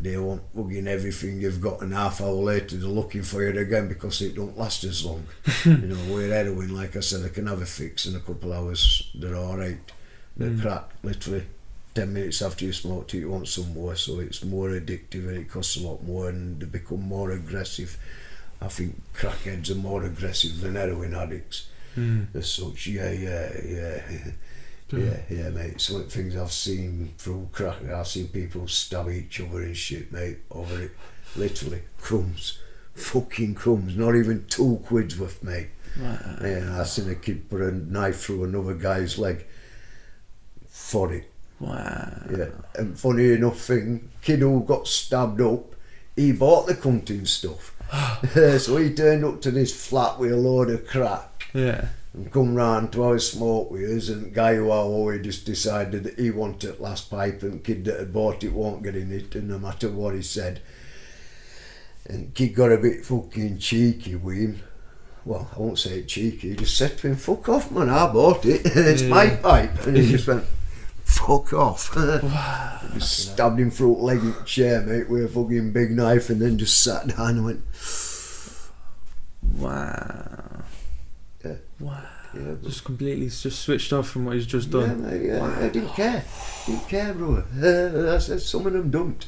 they want hugging everything you've got, and half hour later they're looking for you again because it don't last as long. You know, with heroin, like I said, they can have a fix in a couple of hours, they're alright. The crack, literally 10 minutes after you smoked it, you want some more, so it's more addictive and it costs a lot more, and they become more aggressive. I think crackheads are more aggressive than heroin addicts as such. Yeah, mate. Some of the things I've seen through crack, I've seen people stab each other and shit, mate, over it. Literally, crumbs. Fucking crumbs. Not even 2 quid's worth, mate. Wow. Yeah, I seen a kid put a knife through another guy's leg for it. Wow. Yeah, and funny enough thing, kid who got stabbed up, he bought the cunting stuff. So he turned up to this flat with a load of crack. Yeah. And come round to have a smoke with us, and the guy who I always just decided that he wanted last pipe, and kid that had bought it won't get in it, and no matter what he said. And kid got a bit fucking cheeky with him. Well, I won't say cheeky, he just said to him, fuck off man, I bought it, it's my pipe. And he just went, fuck off. Wow. Just stabbed him through the leg in the chair, mate, with a fucking big knife, and then just sat down and went, wow. Yeah. Wow. Yeah, just completely just switched off from what he's just done. Yeah, mate, yeah. Wow. I didn't care, bro. I said some of them don't.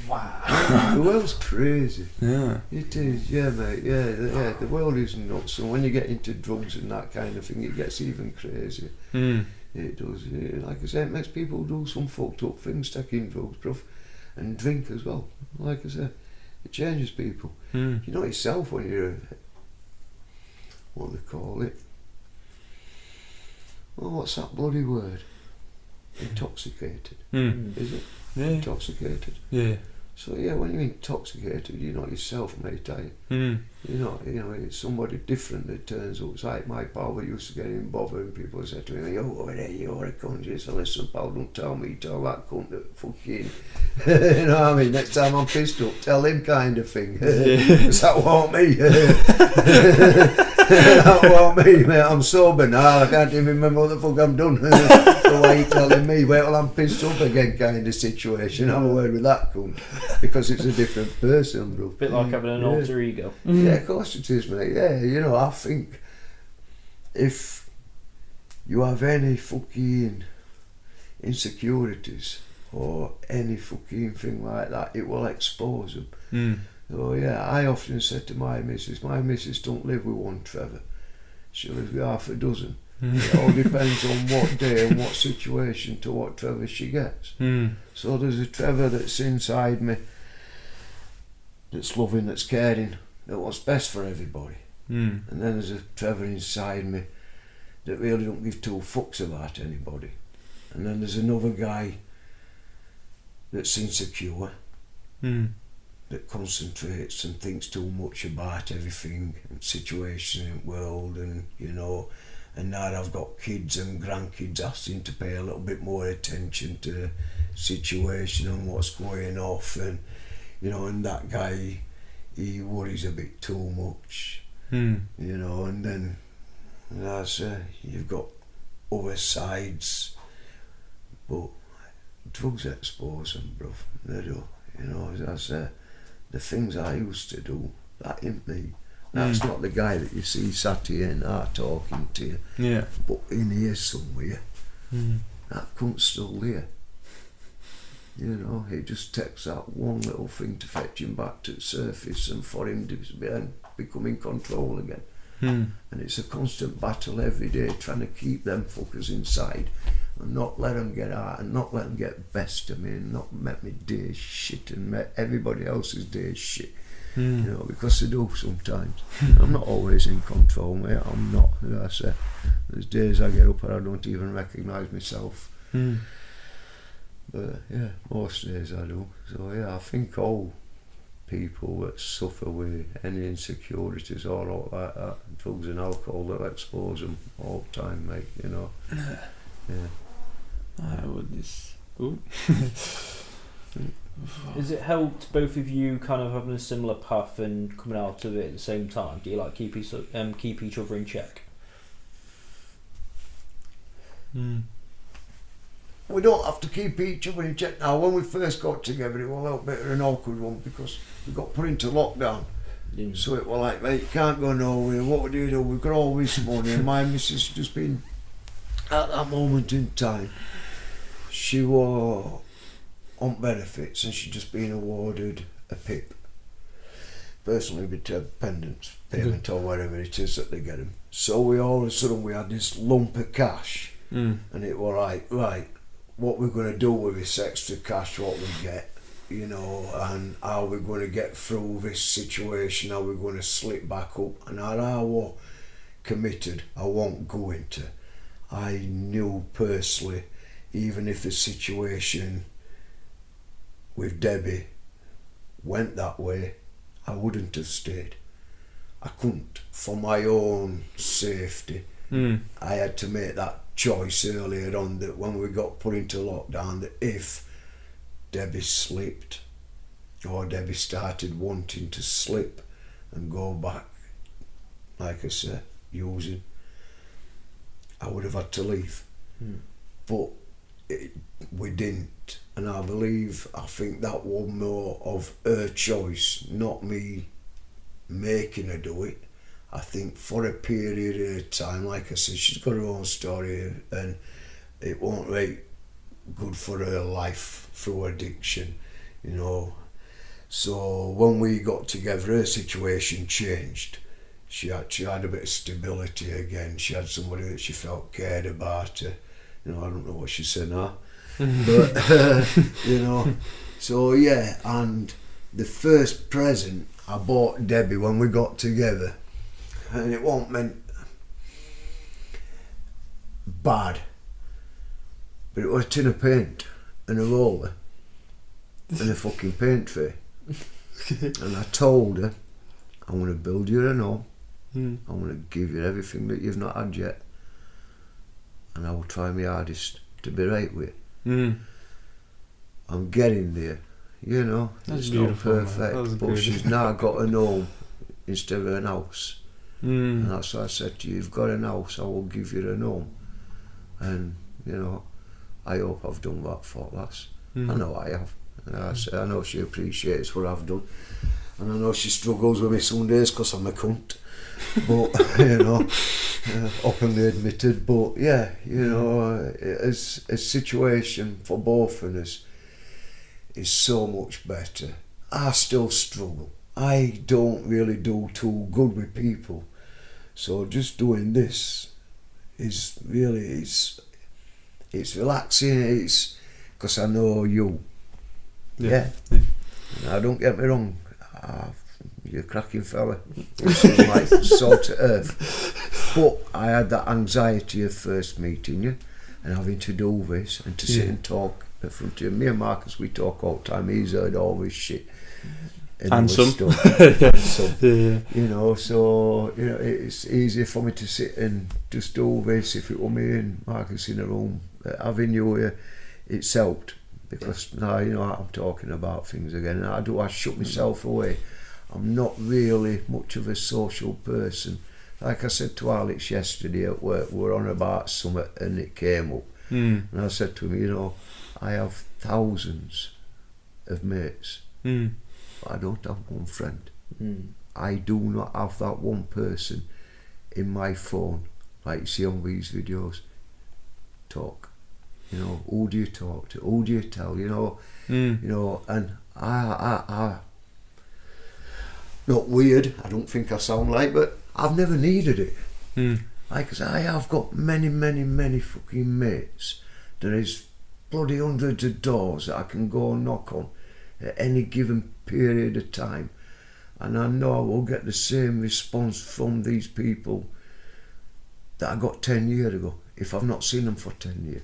Wow. The world's crazy. Yeah. It is, yeah, mate. Yeah. The world is nuts, and when you get into drugs and that kind of thing, it gets even crazier. It does. Yeah. Like I said, it makes people do some fucked up things, taking drugs, bro, and drink as well. Like I said, it changes people. You know yourself when you're what they call it. Oh, what's that bloody word? Intoxicated. Is it? Yeah. Intoxicated. Yeah. So yeah, when you're intoxicated, you're not yourself, mate, are you? You know, it's somebody different that turns up. It's like my pal that used to get in bothered, and people said to me, "Oh, over there, you're a cunt." He said, "Listen, pal, don't tell me, tell that cunt that fucking," you know what I mean? Next time I'm pissed up, tell him kind of thing. Because that won't me. That won't me, mate. I'm sober now. I can't even remember what the fuck I'm done. So why you're telling me. Wait till I'm pissed up again kind of situation. Have a word with that cunt. Because it's a different person, bro. Bit like having an alter ego. Yeah, of course it is, mate. Yeah, I think if you have any fucking insecurities or any fucking thing like that, it will expose them. So I often said to my missus don't live with one Trevor. She lives with half a dozen. It all depends on what day and what situation to what Trevor she gets. So there's a Trevor that's inside me, that's loving, that's caring, that wants best for everybody. And then there's a Trevor inside me that really don't give two fucks about anybody. And then there's another guy that's insecure, that concentrates and thinks too much about everything and situation in the world, and and now I've got kids and grandkids asking to pay a little bit more attention to the situation and what's going off, and and that guy, he worries a bit too much, and then you've got other sides, but drugs expose them, bruv. They do. As I say, the things I used to do, that ain't me. That's not the guy that you see sat here now talking to you. Yeah. But in here somewhere, that cunt's still there. It just takes that one little thing to fetch him back to the surface and for him to become in control again. And it's a constant battle every day trying to keep them fuckers inside and not let them get out and not let them get best of me and not make me day shit and make everybody else's day shit. Because they do sometimes. I'm not always in control, mate. I'm not. As I say, there's days I get up and I don't even recognise myself. But most days I do. So I think all people that suffer with any insecurities or all like that, drugs and alcohol, that expose them all the time, mate. I would just. Has it helped both of you kind of having a similar path and coming out of it at the same time? Do you keep each other in check? We don't have to keep each other in check now. When we first got together, it was a little bit of an awkward one because we got put into lockdown. So it was like, mate, you can't go nowhere. What do you do? We've got all this money, and my missus just been at that moment in time. She was on benefits and she'd just been awarded a PIP, personally dependence payment or whatever it is that they get them. So we all of a sudden we had this lump of cash, and it was like, right, what we're going to do with this extra cash, what we get, and how we're going to get through this situation, how we're going to slip back up, and how I was committed, I won't go into. I knew personally, even if the situation with Debbie went that way, I wouldn't have stayed. I couldn't. For my own safety, I had to make that choice earlier on, that when we got put into lockdown, that if Debbie slipped or Debbie started wanting to slip and go back, like I said, using, I would have had to leave. But we didn't, and I think that was more of her choice, not me making her do it. I think for a period of time, like I said, she's got her own story and it won't be good for her life through addiction, So when we got together, her situation changed. She had a bit of stability again. She had somebody that she felt cared about her. I don't know what she said now. But, so and the first present I bought Debbie when we got together, and it wasn't meant bad, but it was a tin of paint and a roller and a fucking paint tray. And I told her, I want to build you a home, I want to give you everything that you've not had yet, and I will try my hardest to be right with you. I'm getting there, That's it's beautiful, not perfect, but she's now got an home instead of an house. And that's what I said to you, you've got an house, I will give you an home. And, I hope I've done that for lass. Mm. I know I have. And I know she appreciates what I've done. And I know she struggles with me some days because I'm a cunt. But, you know, openly admitted. But, yeah, you know, it's a situation for both of us is so much better. I still struggle. I don't really do too good with people. So just doing this is really, it's relaxing. It's because I know you. Yeah. Now, don't get me wrong. You're a cracking fella. This is like salt of earth. But I had that anxiety of first meeting you and having to do this and to sit and talk in front of you. Me and Marcus, we talk all the time. He's heard all this shit. And some. Stuff. You know, so you know, it's easier for me to sit and just do this. If it were me and Marcus in a room, having you here, it's helped because now you know I'm talking about things again. And I shut myself away. I'm not really much of a social person. Like I said to Alex yesterday at work, we were on about something and it came up, and I said to him, you know, I have thousands of mates. I don't have one friend. I do not have that one person in my phone, like you see on these videos. Talk, you know, who do you talk to? Who do you tell? You know, you know, and I not weird. I don't think I sound like, but I've never needed it. Like I say, I have got many fucking mates. There is bloody hundreds of doors that I can go and knock on at any given period of time, and I know I will get the same response from these people that I got 10 years ago if I've not seen them for 10 years.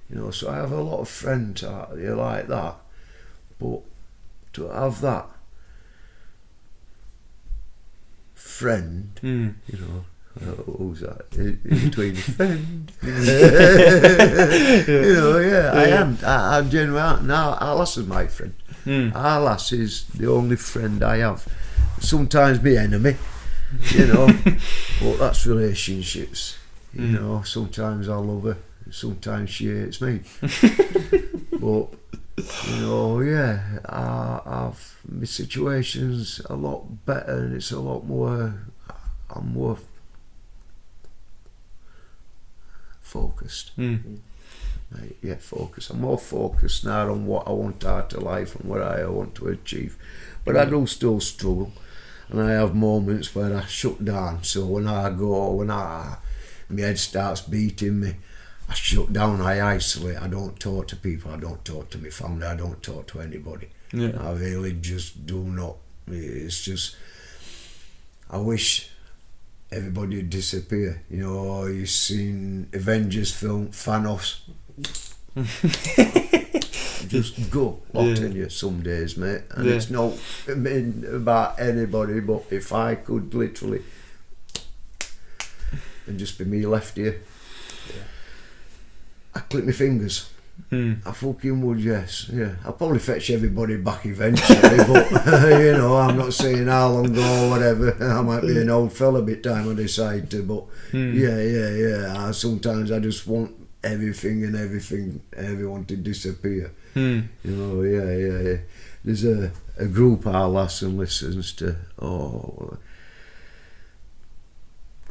You know, so I have a lot of friends out there like that, but to have that friend, you know, who's that? In between the friend. You know, I'm genuine. Now, Alice is my friend. Alice is the only friend I have. Sometimes my enemy, you know, but that's relationships. You know, sometimes I love her, sometimes she hates me. But, you know, yeah, I've my situation's a lot better and it's a lot more, I'm more focused. Focused. I'm more focused now on what I want out of life and what I want to achieve. But I do still struggle, and I have moments where I shut down. So when my head starts beating me, I shut down, I isolate. I don't talk to people, I don't talk to my family, I don't talk to anybody. I really just do not. It's just, I wish everybody would disappear. You know, you've seen Avengers film, Thanos. Just go, I'll tell you some days, mate. And it's not about anybody, but if I could literally and just be me left here, I click my fingers. I fucking would, yes. Yeah, I'll probably fetch everybody back eventually, but you know, I'm not saying how long ago or whatever. I might be an old fella by the time I decide to, but sometimes I just want everyone to disappear. You know, There's a group our lass and listens to.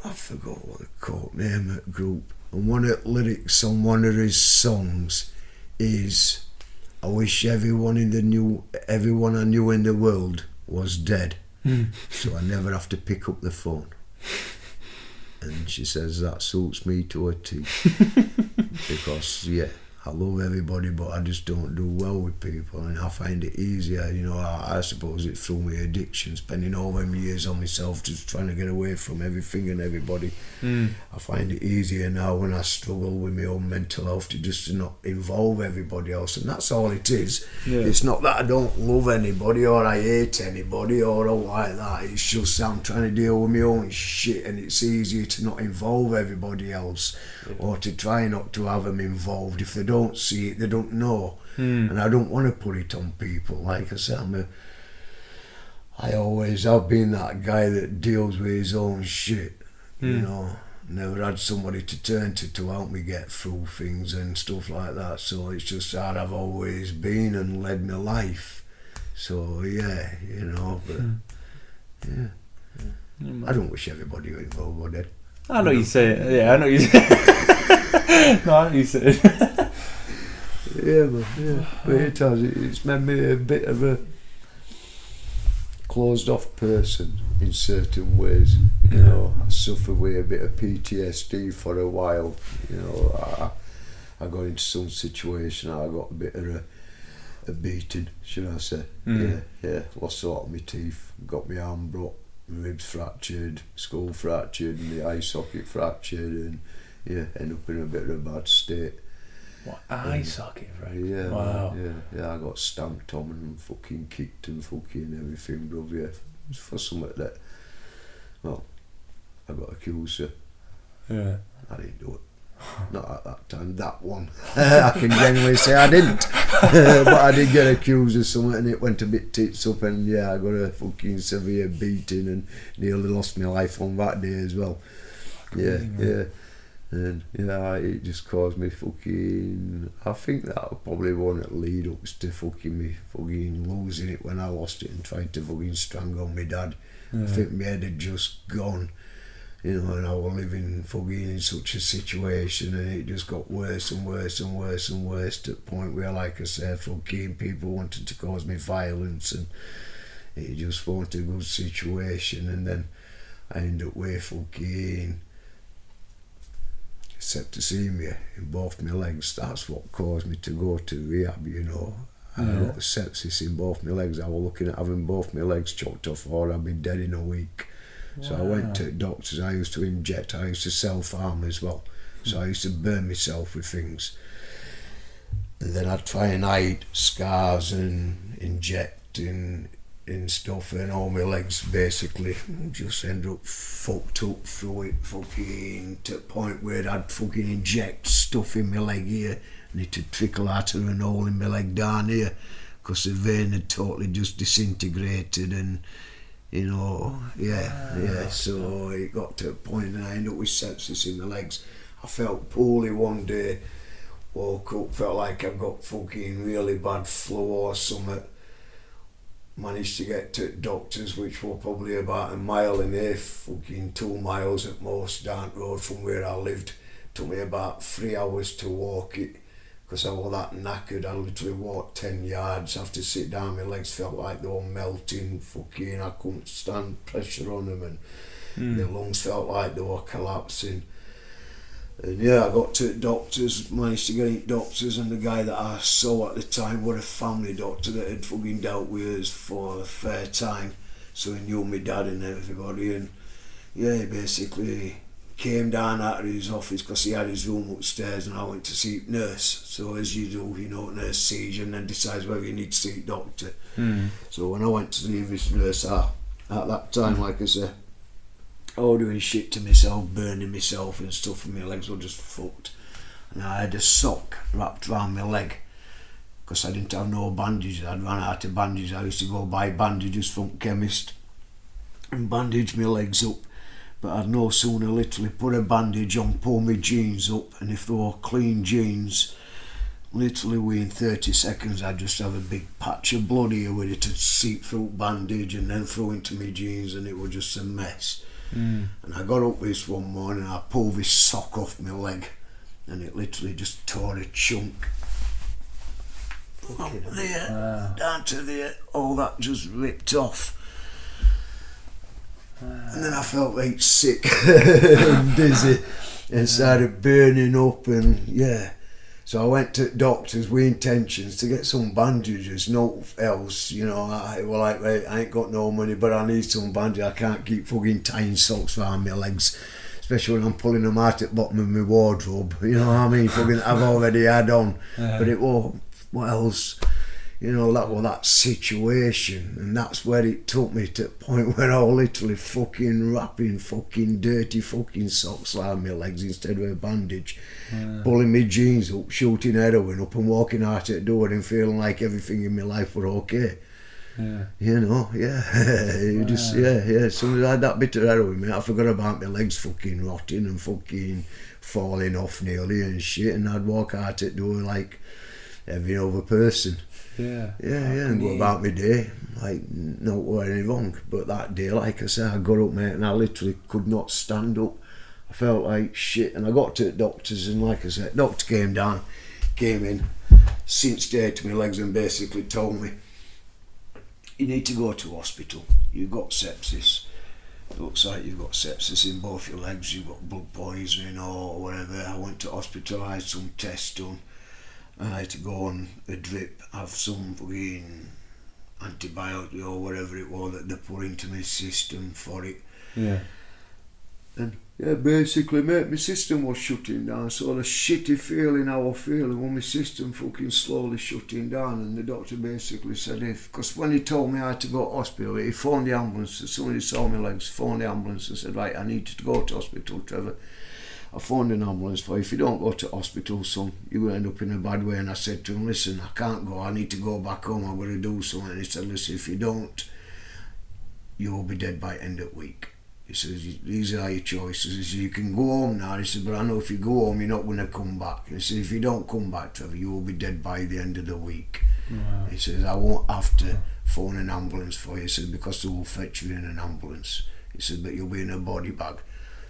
I forgot what they called name of the group. And one of the lyrics on one of his songs is, I wish everyone I knew in the world was dead, so I never have to pick up the phone. And she says that suits me to a T. Because I love everybody, but I just don't do well with people, and I find it easier, you know. I suppose it's through my addiction, spending all them years on myself, just trying to get away from everything and everybody. I find it easier now when I struggle with my own mental health to not involve everybody else, and that's all it is. It's not that I don't love anybody or I hate anybody or all like that. It's just I'm trying to deal with my own shit, and it's easier to not involve everybody else or to try not to have them involved. If they don't see it, they don't know. And I don't want to put it on people. Like I said, I always have been that guy that deals with his own shit, you know. never had somebody to turn to help me get through things and stuff like that. So it's just how I've always been and led my life. So yeah, you know, but yeah. I don't wish everybody were involved with it. I know you say it. Yeah, I know you say it. No, I know you say it. But it has. It's made me a bit of a closed off person in certain ways. You know, I suffered with a bit of PTSD for a while. You know, I got into some situation. I got a bit of a beating, should I say? Yeah. Lost a lot of my teeth. Got my arm broke. My ribs fractured, skull fractured, and the eye socket fractured, and end up in a bit of a bad state. What, eye socket, right? Yeah, wow. Yeah, I got stamped on and fucking kicked and fucking everything, bruv, yeah. It's for something that, well, I got accused of. Yeah. I didn't do it. Not at that time, that one. I can genuinely say I didn't. But I did get accused of something and it went a bit tits up, and I got a fucking severe beating and nearly lost my life on that day as well. Yeah. And it just caused me fucking, I think that probably one that lead up to fucking me fucking losing it when I lost it and trying to fucking strangle my dad. I think my head had just gone. You know, and I was living fucking in such a situation, and it just got worse and worse and worse and worse to the point where, like I said, fucking people wanted to cause me violence, and it just wasn't a good situation. And then I ended up with fucking septicemia in both my legs. That's what caused me to go to rehab, you know. I had a lot of sepsis in both my legs. I was looking at having both my legs chopped off, or I'd be dead in a week. So I went to doctors. I used to inject. I used to self-harm as well. So I used to burn myself with things. And then I'd try and hide scars and inject in stuff, and all my legs basically just end up fucked up through it, fucking to the point where I'd fucking inject stuff in my leg here and it'd trickle out of an hole in my leg down here because the vein had totally just disintegrated, and you know, so it got to a point and I ended up with sepsis in my legs. I felt poorly one day, woke up, felt like I've got fucking really bad flu or something. Managed to get to doctors, which were probably about a mile and a half, fucking 2 miles at most down the road from where I lived. Took me about 3 hours to walk it because I was that knackered. I literally walked 10 yards. I have to sit down, my legs felt like they were melting, fucking I couldn't stand pressure on them, and my lungs felt like they were collapsing. And I got to doctors, managed to get into doctors, and the guy that I saw at the time was a family doctor that had fucking dealt with us for a fair time, so he knew my dad and everybody, and he basically came down out of his office because he had his room upstairs, and I went to see a nurse. So as you do, you know, nurse sees you and then decides whether you need to see a doctor. So when I went to see this nurse, at that time, like I said, I was doing shit to myself, burning myself and stuff, and my legs were just fucked. And I had a sock wrapped around my leg because I didn't have no bandages. I'd run out of bandages. I used to go buy bandages from chemist and bandage my legs up. But I'd no sooner literally put a bandage on, pull my jeans up, and if they were clean jeans, literally within 30 seconds I'd just have a big patch of blood here where it had seeped through bandage and then through into my jeans, and it was just a mess. And I got up this one morning and I pulled this sock off my leg and it literally just tore a chunk up there, down to there, all that just ripped off. And then I felt like sick and dizzy and started burning up, and so I went to doctors with intentions to get some bandages, no else, you know. I was like, right, I ain't got no money, but I need some bandages. I can't keep fucking tying socks around my legs, especially when I'm pulling them out at the bottom of my wardrobe, you know what I mean? Fucking I've already had on, but it was, what else? You know, that was that situation, and that's where it took me to the point where I was literally fucking wrapping fucking dirty fucking socks around my legs instead of a bandage, pulling my jeans up, shooting heroin up and walking out at the door and feeling like everything in my life were okay. Yeah. You know, yeah. You just, yeah. Somebody had that bit of heroin, mate. I forgot about my legs fucking rotting and fucking falling off nearly and shit, and I'd walk out at door like every other person. Yeah. And go about my day, like, not wearing wrong. But that day, like I said, I got up, mate, and I literally could not stand up. I felt like shit, and I got to the doctors, and like I said, doctor came in, cinched air to my legs and basically told me, you need to go to hospital. You've got sepsis. It looks like you've got sepsis in both your legs. You've got blood poisoning or whatever. I went to hospital. I had some tests done. I had to go on a drip, have some fucking antibiotic or whatever it was that they put into my system for it. Yeah. And yeah, basically, mate, my system was shutting down. So the shitty feeling I was feeling when my system fucking slowly shutting down, and the doctor basically said, because when he told me I had to go to hospital, he phoned the ambulance. As soon as he saw my legs, phoned the ambulance and said, right, I need you to go to hospital, Trevor. I phoned an ambulance for you. If you don't go to hospital, son, you're going to end up in a bad way. And I said to him, listen, I can't go. I need to go back home. I'm going to do something. And he said, listen, if you don't, you'll be dead by end of the week. He says, these are your choices. He says, you can go home now. He said, but I know if you go home, you're not going to come back. He said, if you don't come back, Trevor, you will be dead by the end of the week. Wow. He says, I won't have to phone an ambulance for you. He said, because they will fetch you in an ambulance. He said, but you'll be in a body bag.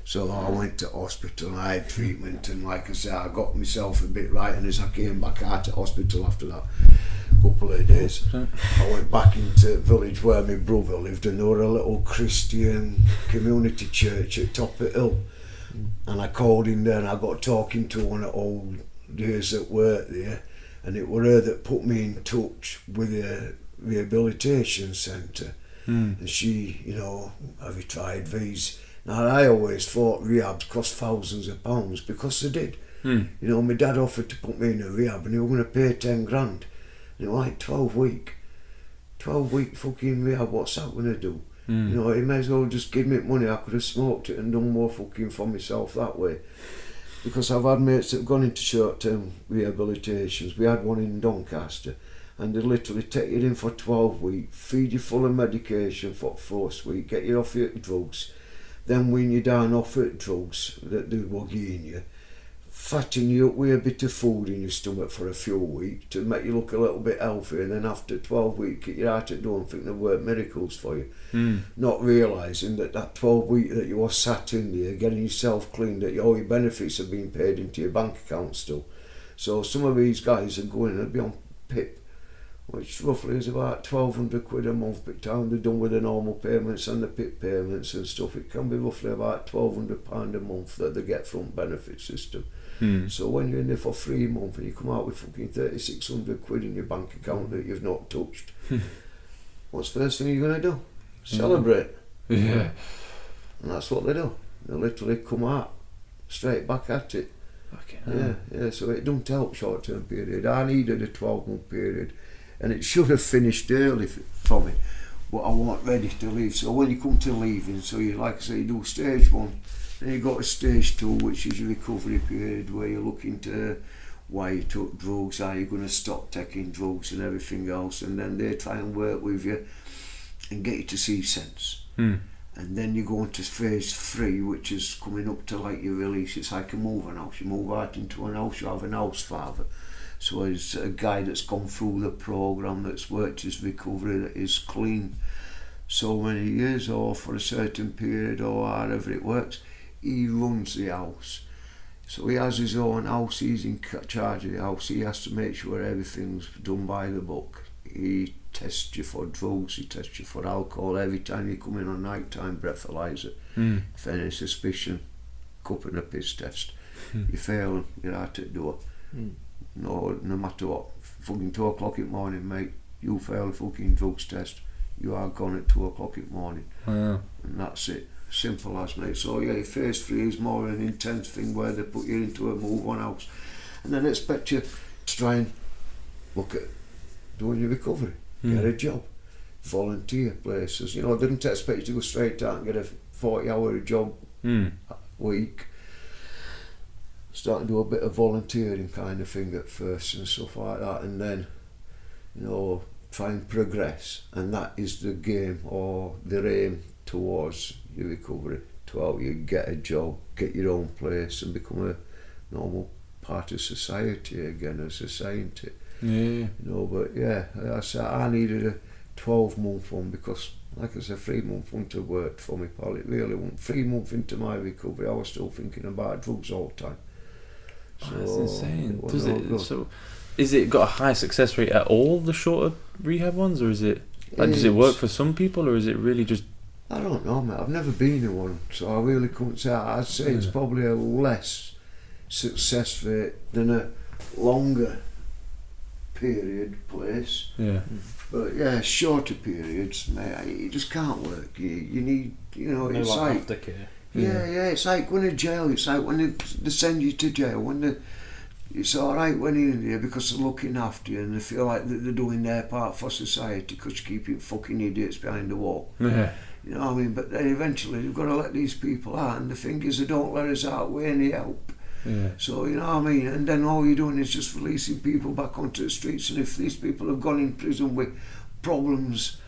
So I went to hospital, I had treatment, and like I said, I got myself a bit right, and as I came back out of hospital after that couple of days, I went back into the village where my brother lived, and there were a little Christian community church at top of the hill, and I called in there and I got talking to one of the old days that worked there, and it were her that put me in touch with a rehabilitation centre, and she, you know, have you tried these? Now I always thought rehabs cost thousands of pounds, because they did. You know, my dad offered to put me in a rehab and he was going to pay 10 grand. And it was like 12 week fucking rehab, what's that going to do? You know, he may as well just give me money. I could have smoked it and done more fucking for myself that way. Because I've had mates that have gone into short-term rehabilitations. We had one in Doncaster, and they literally take you in for 12 weeks, feed you full of medication for the first week, get you off your drugs, then when you're down off it drugs that they were giving you, fatten you up with a bit of food in your stomach for a few weeks to make you look a little bit healthier, and then after 12 weeks get you out at door and think they work miracles for you, not realising that 12 week that you were sat in there getting yourself clean, that all your benefits are being paid into your bank account still. So some of these guys are going to be on PIP, which roughly is about 1,200 quid a month. By the time they're done with the normal payments and the PIP payments and stuff, it can be roughly about £1,200 a month that they get from benefit system. So when you're in there for 3 months and you come out with fucking 3,600 quid in your bank account that you've not touched, what's the first thing you're going to do? Celebrate. Yeah. And that's what they do. They literally come out straight back at it. Yeah, so it don't help short term period. I needed a 12-month period, and it should have finished early for me, but I wasn't ready to leave. So when you come to leaving, so you, like I say, you do stage 1, then you go to stage 2, which is your recovery period, where you're looking to why you took drugs, how you're going to stop taking drugs and everything else, and then they try and work with you and get you to see sense. And then you go into phase 3, which is coming up to like your release. It's like a moving house. You move out into an house, you have an house father. So it's a guy that's gone through the programme, that's worked his recovery, that is clean so many years or for a certain period or however it works. He runs the house. So he has his own house, he's in charge of the house, he has to make sure everything's done by the book. He tests you for drugs, he tests you for alcohol every time you come in on night time breathalyzer. If any suspicion, cup and a piss test. You fail them, you're out at the door. No matter what, fucking 2 o'clock in the morning, mate, you fail a fucking drugs test, you are gone at 2 o'clock in the morning. And that's it. Simple as, mate. So yeah, phase 3 is more an intense thing where they put you into a move on house and then expect you to try and look at doing your recovery, get a job, volunteer places. You know, they didn't expect you to go straight out and get a 40-hour job a week. Start to do a bit of volunteering kind of thing at first and stuff like that, and then, you know, try and progress, and that is the game or their aim towards your recovery, to help you get a job, get your own place, and become a normal part of society again, as a scientist. Yeah. But yeah, I said I needed a 12-month one because, like I said, 3-month wouldn't have worked for me, pal. It really wouldn't. 3 months into my recovery, I was still thinking about drugs all the time. So That's insane. Does it? So, is it got a high success rate at all, the shorter rehab ones, or is it does it work for some people, or is it really just? I don't know, mate. I've never been in one, so I really couldn't say. I'd say it's probably a less success rate than a longer period place. Yeah. But yeah, shorter periods, mate, you just can't work. You need, it's like aftercare. Yeah, it's like going to jail. It's like when they send you to jail. It's all right when you're in there because they're looking after you and they feel like they're doing their part for society because you keep fucking idiots behind the wall. Yeah. You know what I mean? But then eventually you've got to let these people out, and the thing is they don't let us out with any help. Yeah. So, you know what I mean? And then all you're doing is just releasing people back onto the streets, and if these people have gone in prison with problems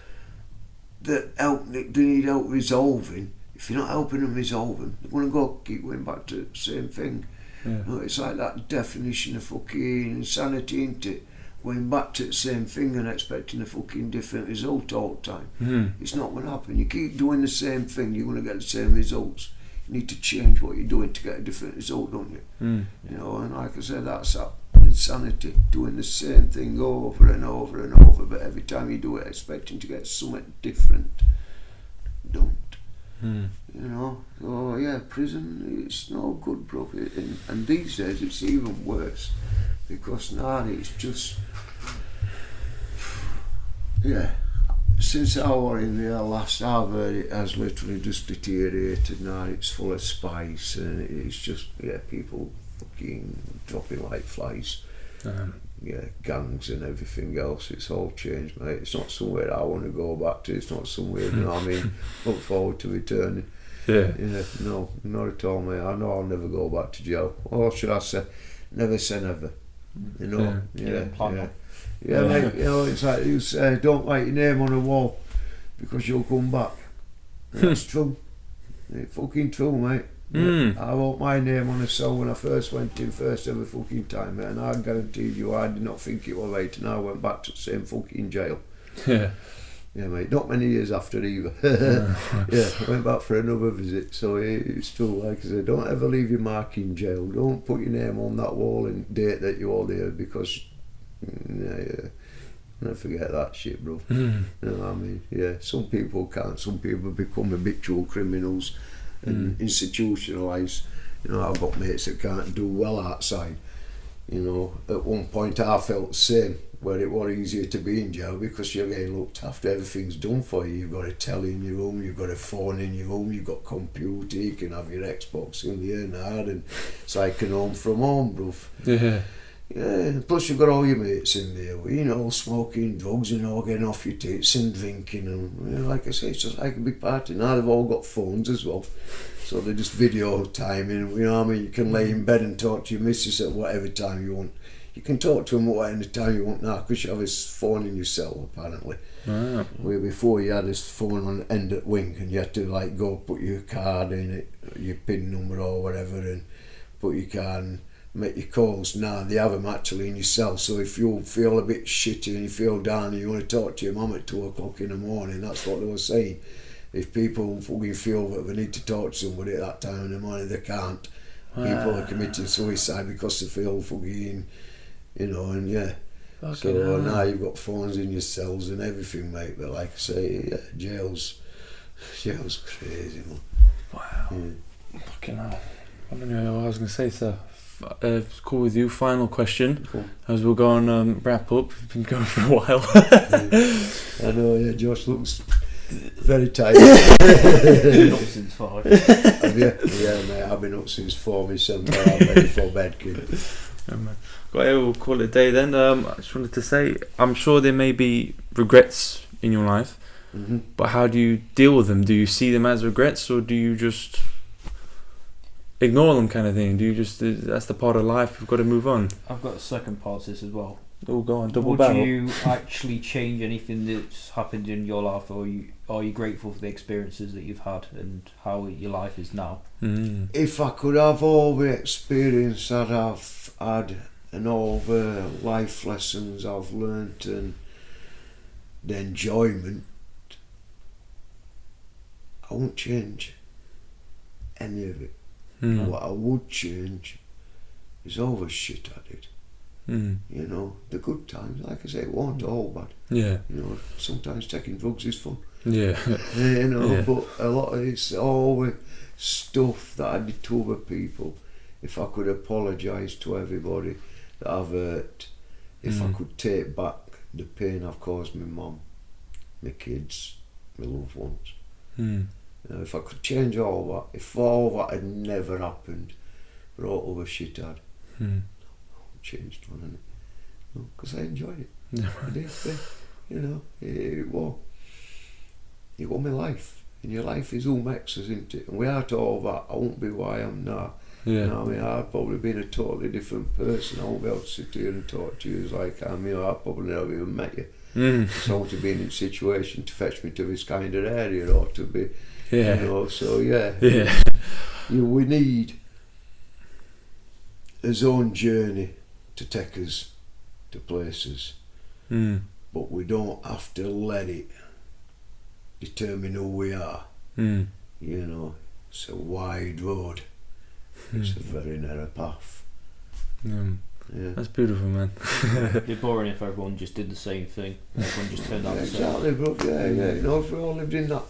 that they need help resolving, if you're not helping them resolve them, they're going to keep going back to the same thing. Yeah. It's like that definition of fucking insanity, isn't it? Going back to the same thing and expecting a fucking different result all the time. Mm-hmm. It's not going to happen. You keep doing the same thing, you're going to get the same results. You need to change what you're doing to get a different result, don't you? Mm. And like I said, that's that insanity, doing the same thing over and over and over, but every time you do it expecting to get something different. Don't. Mm. So yeah, prison, it's no good, bro. And these days it's even worse, because now it's just, yeah, since I was in there last, I've heard it has literally just deteriorated. Now it's full of spice, and it's just, people fucking dropping like flies. Gangs and everything else, it's all changed, mate. It's not somewhere I want to go back to. It's not somewhere, look forward to returning. Yeah. No, not at all, mate. I know I'll never go back to jail. Or should I say, never say never. Plan. Mate, it's like you say, don't write your name on a wall because you'll come back. That's true. It's fucking true, mate. I wrote my name on a cell when I first went in, first ever fucking time, mate, and I guarantee you I did not think it was right, and I went back to the same fucking jail. Yeah, mate, not many years after either. I went back for another visit, so it's true, like I said, don't ever leave your mark in jail. Don't put your name on that wall and date that you were there, because never forget that shit, bro. You know what I mean? Yeah, some people can't. Some people become habitual criminals and institutionalised. I've got mates that can't do well outside. At one point I felt the same, where it was easier to be in jail because you're getting looked after, everything's done for you. You've got a telly in your room, you've got a phone in your room, you've got computer, you can have your Xbox in the air now, and it's like an home from home, bruv. Yeah, plus you've got all your mates in there, smoking drugs, getting off your tits and drinking, and like I say, it's just like a big party. Now they've all got phones as well, so they're just video timing, you can lay in bed and talk to your missus at whatever time you want. You can talk to them whatever time you want now, because you have this phone in your cell, apparently. Where before you had this phone on the end at wing, and you had to go put your card in it, your PIN number or whatever, and put your card and make your calls. Now they have them actually in your cell, so if you feel a bit shitty and you feel down and you want to talk to your mum at 2 o'clock in the morning, that's what they were saying. If people fucking feel that they need to talk to somebody at that time in the morning, they can't. People are committing suicide because they feel fucking, and yeah. So now you've got phones in your cells and everything, mate. But like I say, jail's crazy, man. Wow. Fucking hell. I don't know what I was going to say, sir. It's cool with you. Final question. Cool. As we'll go and wrap up. We've been going for a while. I know, Josh looks very tired. Been up since 5. Have you? Yeah, mate, I've been up since 4 myself. I'm ready for bed, kid. We'll call it a day then. I just wanted to say, I'm sure there may be regrets in your life, but how do you deal with them? Do you see them as regrets, or do you just ignore them, kind of thing? Do you just, that's the part of life, we've got to move on? I've got a second part to this as well. Oh, go on, double Would barrel. you actually change anything that's happened in your life, or are you grateful for the experiences that you've had and how your life is now? If I could have all the experience that I've had and all the life lessons I've learnt and the enjoyment, I won't change any of it. What I would change is all the shit I did. You know, the good times, like I say, it wasn't all bad. Yeah. You know, sometimes taking drugs is fun. Yeah. You know, Yeah. but a lot of it's all the stuff that I did to other people. If I could apologise to everybody that I've hurt, if I could take back the pain I've caused my mum, my kids, my loved ones. You know, if I could change all that, if all that had never happened, for all the shit I'd changed one, innit? Because I enjoyed it. Yeah. I did, yeah. You know, it was my life. And your life is who makes us, isn't it? And without all that, I won't be who I am now. Yeah. You know what I mean? I'd probably been a totally different person. I won't be able to sit here and talk to you as like I am. You know, I probably never even met you. So I want to be in a situation to fetch me to this kind of area or to be, you know, so yeah. We need his own journey to take us to places, but we don't have to let it determine who we are. You know, it's a wide road. It's a very narrow path. Yeah. That's beautiful, man. It'd be boring if everyone just did the same thing. Everyone just turned out the same. Exactly, bro. Yeah. You know, if we all lived in that.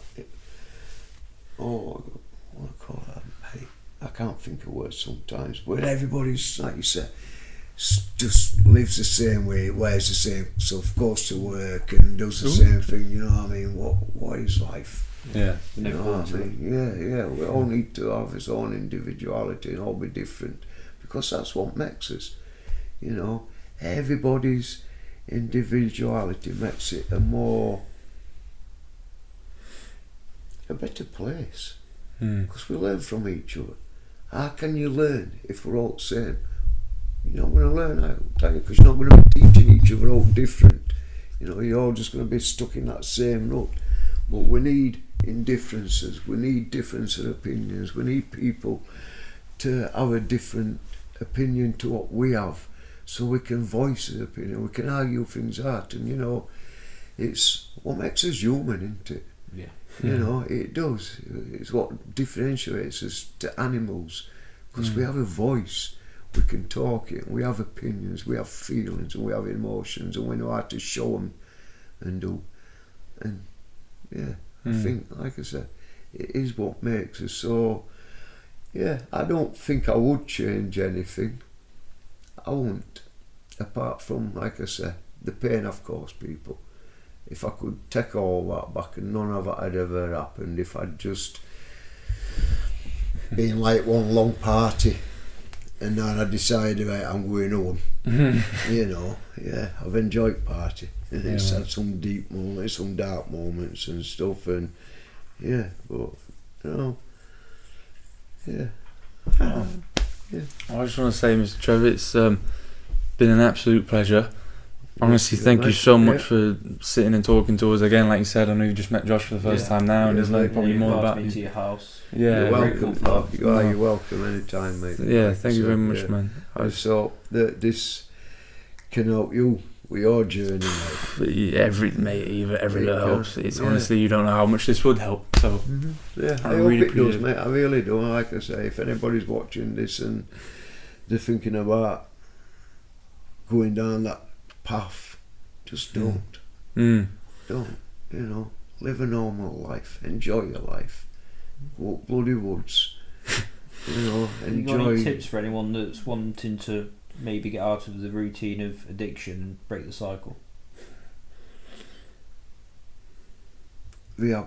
What do I call that, mate? I can't think of words sometimes. But everybody's, like you said, just lives the same way, wears the same stuff, goes to work and does the same thing. You know what I mean? What is life? Yeah. You know what I mean? Yeah. We all need to have his own individuality and all be different, because that's what makes us. You know, everybody's individuality makes it a better place, because we learn from each other. How can you learn if we're all the same? You're not going to learn, I'll tell you, because you're not going to be teaching each other all different. You know, you're all just going to be stuck in that same rut. But we need indifferences, we need difference of opinions, we need people to have a different opinion to what we have, so we can voice an opinion, we can argue things out, and you know, it's what makes us human, isn't it? Yeah. You know, it does. It's what differentiates us to animals, because we have a voice, we can talk it, we have opinions, we have feelings, and we have emotions, and we know how to show them and do. And yeah, I think, like I said, it is what makes us. So yeah, I don't think I would change anything. I won't, apart from, like I said, the pain I've caused people. If I could take all that back and none of it had ever happened, if I'd just been like one long party and then I decided, right, I'm going home. You know, yeah, I've enjoyed party, and it's had some deep moments, some dark moments and stuff, and yeah, but you know, yeah. I just want to say, Mr. Trevor, it's been an absolute pleasure. Honestly, thank you so much for sitting and talking to us again. Like you said, I know you just met Josh for the first time now, and there's probably more about me you. to your house. You're welcome. You're welcome anytime, mate. Yeah, thank you very much, man. I just hope that this can help you with your journey, mate. Every little helps. It's honestly, you don't know how much this would help. So yeah, I hope it does, mate. I really do. Like I say, if anybody's watching this and they're thinking about going down that path, just don't. Don't. You know, live a normal life. Enjoy your life. Go up bloody woods. You know, enjoy. You got any tips for anyone that's wanting to maybe get out of the routine of addiction and break the cycle? Yeah.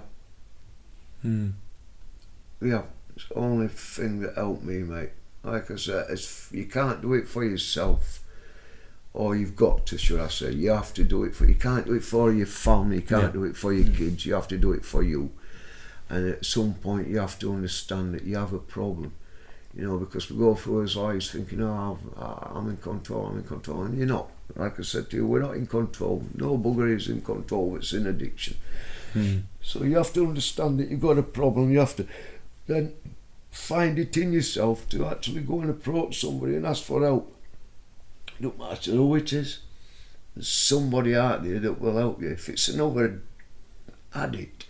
Yeah. It's the only thing that helped me, mate. Like I said, you can't do it for yourself. Or you've got to, should I say. You have to do it you can't do it for your family, you can't do it for your kids, you have to do it for you. And at some point you have to understand that you have a problem. because we go through our lives thinking, oh, I'm in control, and you're not. Like I said to you, we're not in control. No bugger is in control. It's in addiction. So you have to understand that you've got a problem. You have to then find it in yourself to actually go and approach somebody and ask for help. It don't matter who it is. There's somebody out there that will help you. If it's another addict,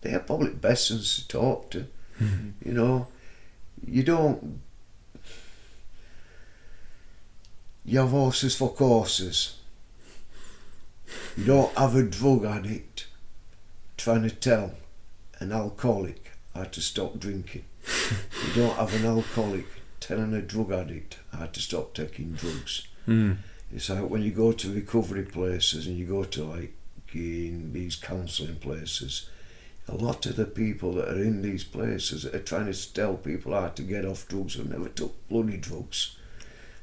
they are probably best ones to talk to. You don't. You have horses for courses. You don't have a drug addict trying to tell an alcoholic how to stop drinking. You don't have an alcoholic telling a drug addict how to stop taking drugs. It's like when you go to recovery places and you go to like in these counselling places, a lot of the people that are in these places that are trying to tell people how to get off drugs have never took bloody drugs.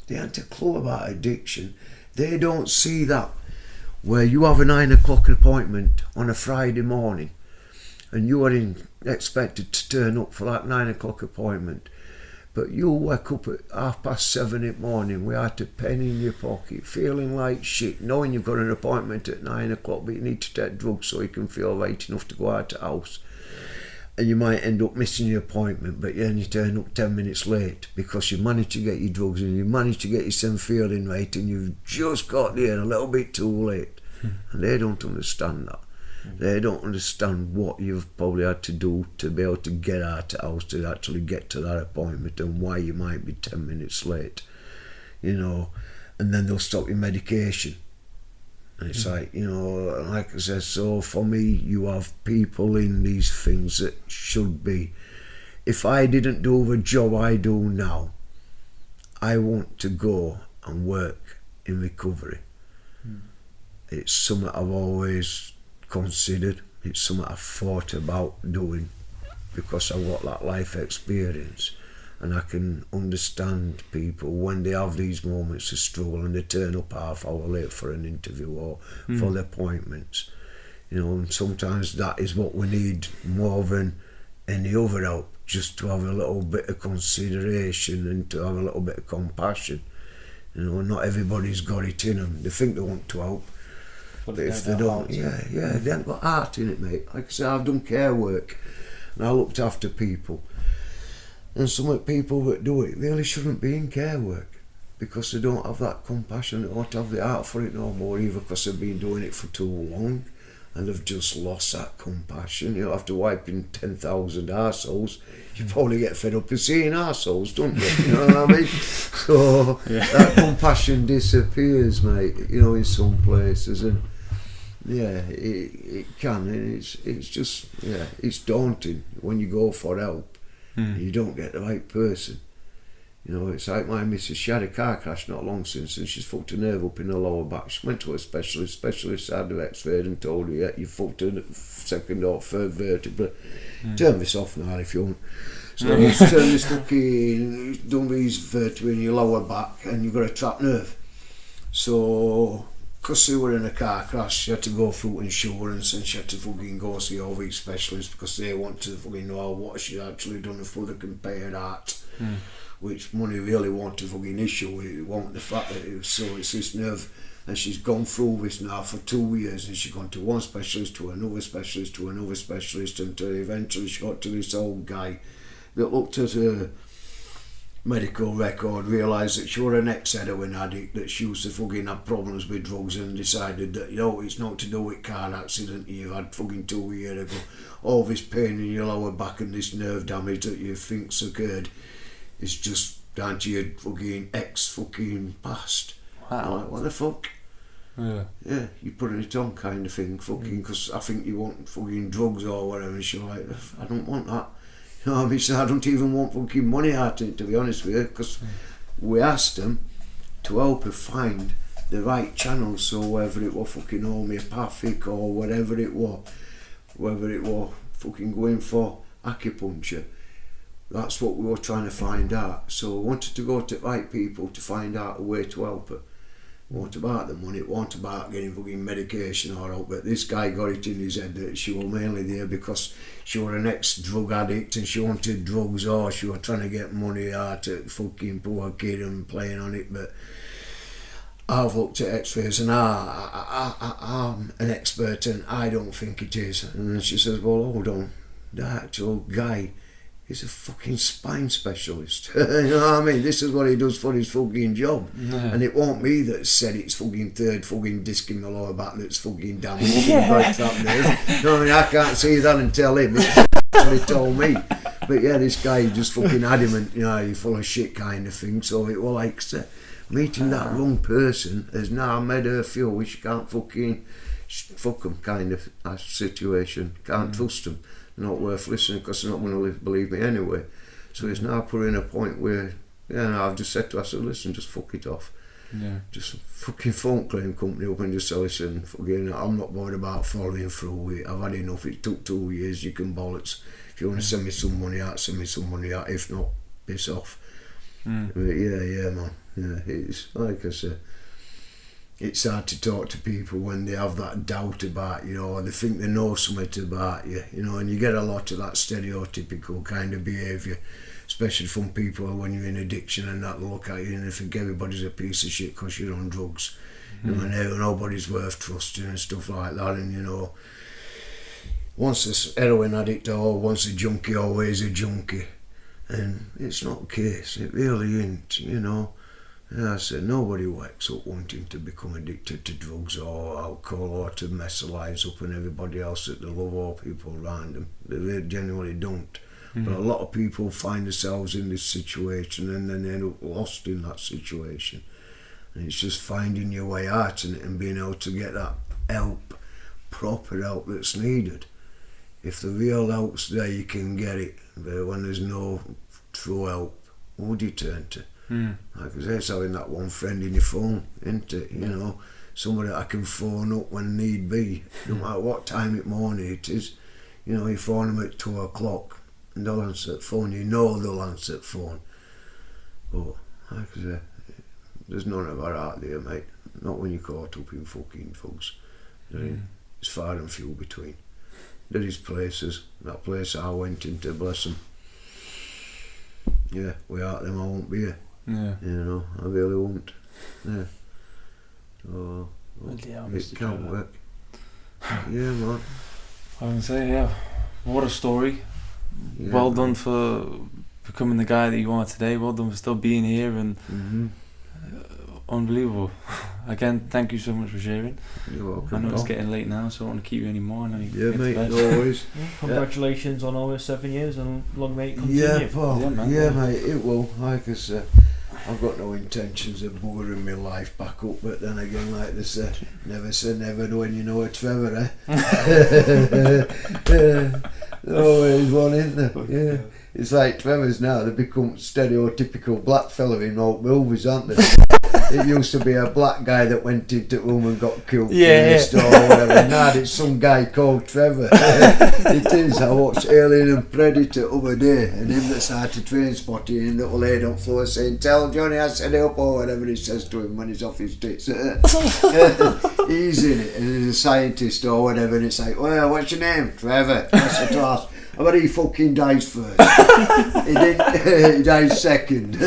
They haven't a clue about addiction. They don't see that. Where you have a 9 o'clock appointment on a Friday morning and you are expected to turn up for that 9 o'clock appointment, but you wake up at 7:30 in the morning without a penny in your pocket, feeling like shit, knowing you've got an appointment at 9 o'clock, but you need to take drugs so you can feel right enough to go out of the house. And you might end up missing your appointment, but then you turn up 10 minutes late because you managed to get your drugs and you managed to get yourself feeling right, and you've just got there a little bit too late. And they don't understand that. They don't understand what you've probably had to do to be able to get out of the house to actually get to that appointment, and why you might be 10 minutes late, and then they'll stop your medication. And it's like, like I said, so for me, you have people in these things that should be, if I didn't do the job I do now, I want to go and work in recovery. It's something I've always considered. It's something I've thought about doing because I've got that life experience, and I can understand people when they have these moments of struggle and they turn up half hour late for an interview or for the appointments. And sometimes that is what we need more than any other help, just to have a little bit of consideration and to have a little bit of compassion. Not everybody's got it in them. They think they want to help, but if they don't, they haven't got heart in it, mate. Like I said, I've done care work and I looked after people. And some people that do it really shouldn't be in care work because they don't have that compassion, they don't have the heart for it no more, either because they've been doing it for too long and they've just lost that compassion. After wiping 10,000 arseholes, you probably get fed up of seeing arseholes, don't you? You know what I mean? So that compassion disappears, mate, in some places, and it can, and it's just, it's daunting when you go for help. You don't get the right person. It's like my missus, she had a car crash not long since and she's fucked a nerve up in her lower back. She went to a specialist had her x-rayed and told her, you fucked a second or third vertebra. Turn this off now if you want. So he's turned this fucking, done these vertebrae in your lower back and you've got a trapped nerve. So, because they were in a car crash, she had to go through insurance and she had to fucking go see all these specialists because they want to fucking know what she's actually done before they can pay her that. Which money really wasn't a fucking issue. It wasn't the fact that it's this nerve. And she's gone through this now for 2 years and she's gone to one specialist, to another specialist, to another specialist, until eventually she got to this old guy that looked at her medical record, realised that she was an ex-heroin addict, that she used to fucking have problems with drugs, and decided that, it's not to do with car accident you've had fucking 2 years ago. All this pain in your lower back and this nerve damage that you think's occurred is just down to your fucking ex-fucking past. Wow. I'm like, what the fuck? Yeah, you're putting it on kind of thing, fucking, because I think you want fucking drugs or whatever, and she's like, I don't want that. I mean, so I don't even want fucking money out of it, to be honest with you, because we asked them to help her find the right channel, so whether it was fucking homeopathic or whatever it was, whether it was fucking going for acupuncture, that's what we were trying to find out. So we wanted to go to the right people to find out a way to help her. It wasn't about the money, it wasn't about getting fucking medication or out, but this guy got it in his head that she was mainly there because she was an ex-drug addict and she wanted drugs, or she was trying to get money out of fucking poor kid and playing on it. But I've looked at x-rays and I'm an expert and I don't think it is. And then she says, well, hold on, the actual guy is a fucking spine specialist. You know what I mean? This is what he does for his fucking job. Yeah. And it won't me that said it's fucking third fucking disc in the lower back that's fucking damaged. Yeah. No, I mean, I can't see that and tell him. It's what he told me. But yeah, this guy is just fucking adamant, you know, you're full of shit kind of thing. So it was like, meeting that wrong person has now made her feel we can't fucking fuck them kind of situation. Can't trust them. Not worth listening because they're not going to believe me anyway. So it's now put in a point where, I've just said to her, I said, listen, just fuck it off. Yeah. Just fucking phone claim company up and just say, listen, fucking, I'm not bothered about following through it. I've had enough. It took 2 years. You can bollocks. If you want to send me some money out, send me some money out. If not, piss off. But yeah, man. Yeah, it's like I said. It's hard to talk to people when they have that doubt about you, or they think they know something about you, you know, and you get a lot of that stereotypical kind of behaviour, especially from people when you're in addiction and that look at you and they think everybody's a piece of shit because you're on drugs, you know, and nobody's worth trusting and stuff like that. And you know, once a heroin addict or once a junkie, always a junkie, and it's not the case. It really ain't, you know. Yeah, I said nobody wakes up wanting to become addicted to drugs or alcohol or to mess their lives up and everybody else that they love or people around them. They genuinely don't. But a lot of people find themselves in this situation and then they end up lost in that situation. And it's just finding your way out and being able to get that help, proper help that's needed. If the real help's there, you can get it. But when there's no true help, who do you turn to? Like I say, it's having that one friend in your phone, isn't it? You know, somebody that I can phone up when need be, no matter what time of morning it is. You know, you phone them at 2 o'clock and they'll answer the phone. You know they'll answer the phone. But like I say, there's none of that out there, mate. Not when you're caught up in fucking thugs. It's far and few between. There is places. That place I went into, bless them. Yeah, without them I won't be here. Yeah. You know, I really won't. Yeah. So, it can't work. Yeah, man. I can say, yeah, what a story. Yeah, well done for becoming the guy that you are today. Well done for still being here and unbelievable. Again, thank you so much for sharing. You're welcome. I know it's getting late now, so I don't want to keep you anymore. Yeah, mate, always. Congratulations on almost 7 years and long may it continue. Yeah, Paul. Yeah, mate, it will. Like I said, I've got no intentions of buggering my life back up, but then again, like they say never when you know a Trevor, There's always one, isn't there? Yeah. It's like Trevor's now, they become stereotypical black fella in old movies, aren't they? It used to be a black guy that went into room and got killed first or whatever. Now it's some guy called Trevor. It is. I watched Alien and Predator other day, and him that started train spotting and little lady on floor saying, "Tell Johnny I set it up," or whatever he says to him when he's off his tits. He's in it, and he's a scientist or whatever, and it's like, "Well, what's your name?" "Trevor." That's the task. I bet he fucking dies first. He didn't. He died second,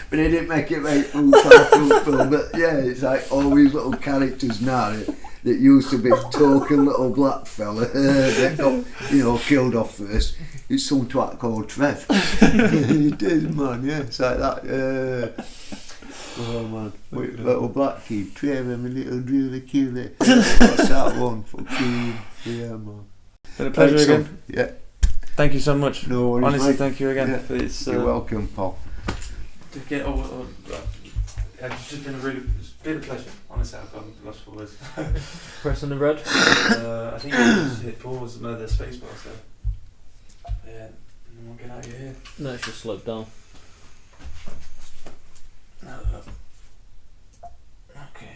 but he didn't make it right through film. But yeah, it's like all these little characters now that used to be token little black fella that got killed off first. It's some twat called Trev. It is, man. Yeah, it's like that. Oh man, little black kid, Trevor, my little driller killer. What's that one? Fucking yeah, man. Been a pleasure again. Yeah. Thank you so much. No worries, honestly, mate. thank you again. Yeah. You're welcome, Paul. To get it's just been it's been a pleasure. Honestly, I've gone lost for words. Press on the red. I think you just hit pause, the space bar, so yeah, and then we'll get out of here. No, it's just slowed down. Okay.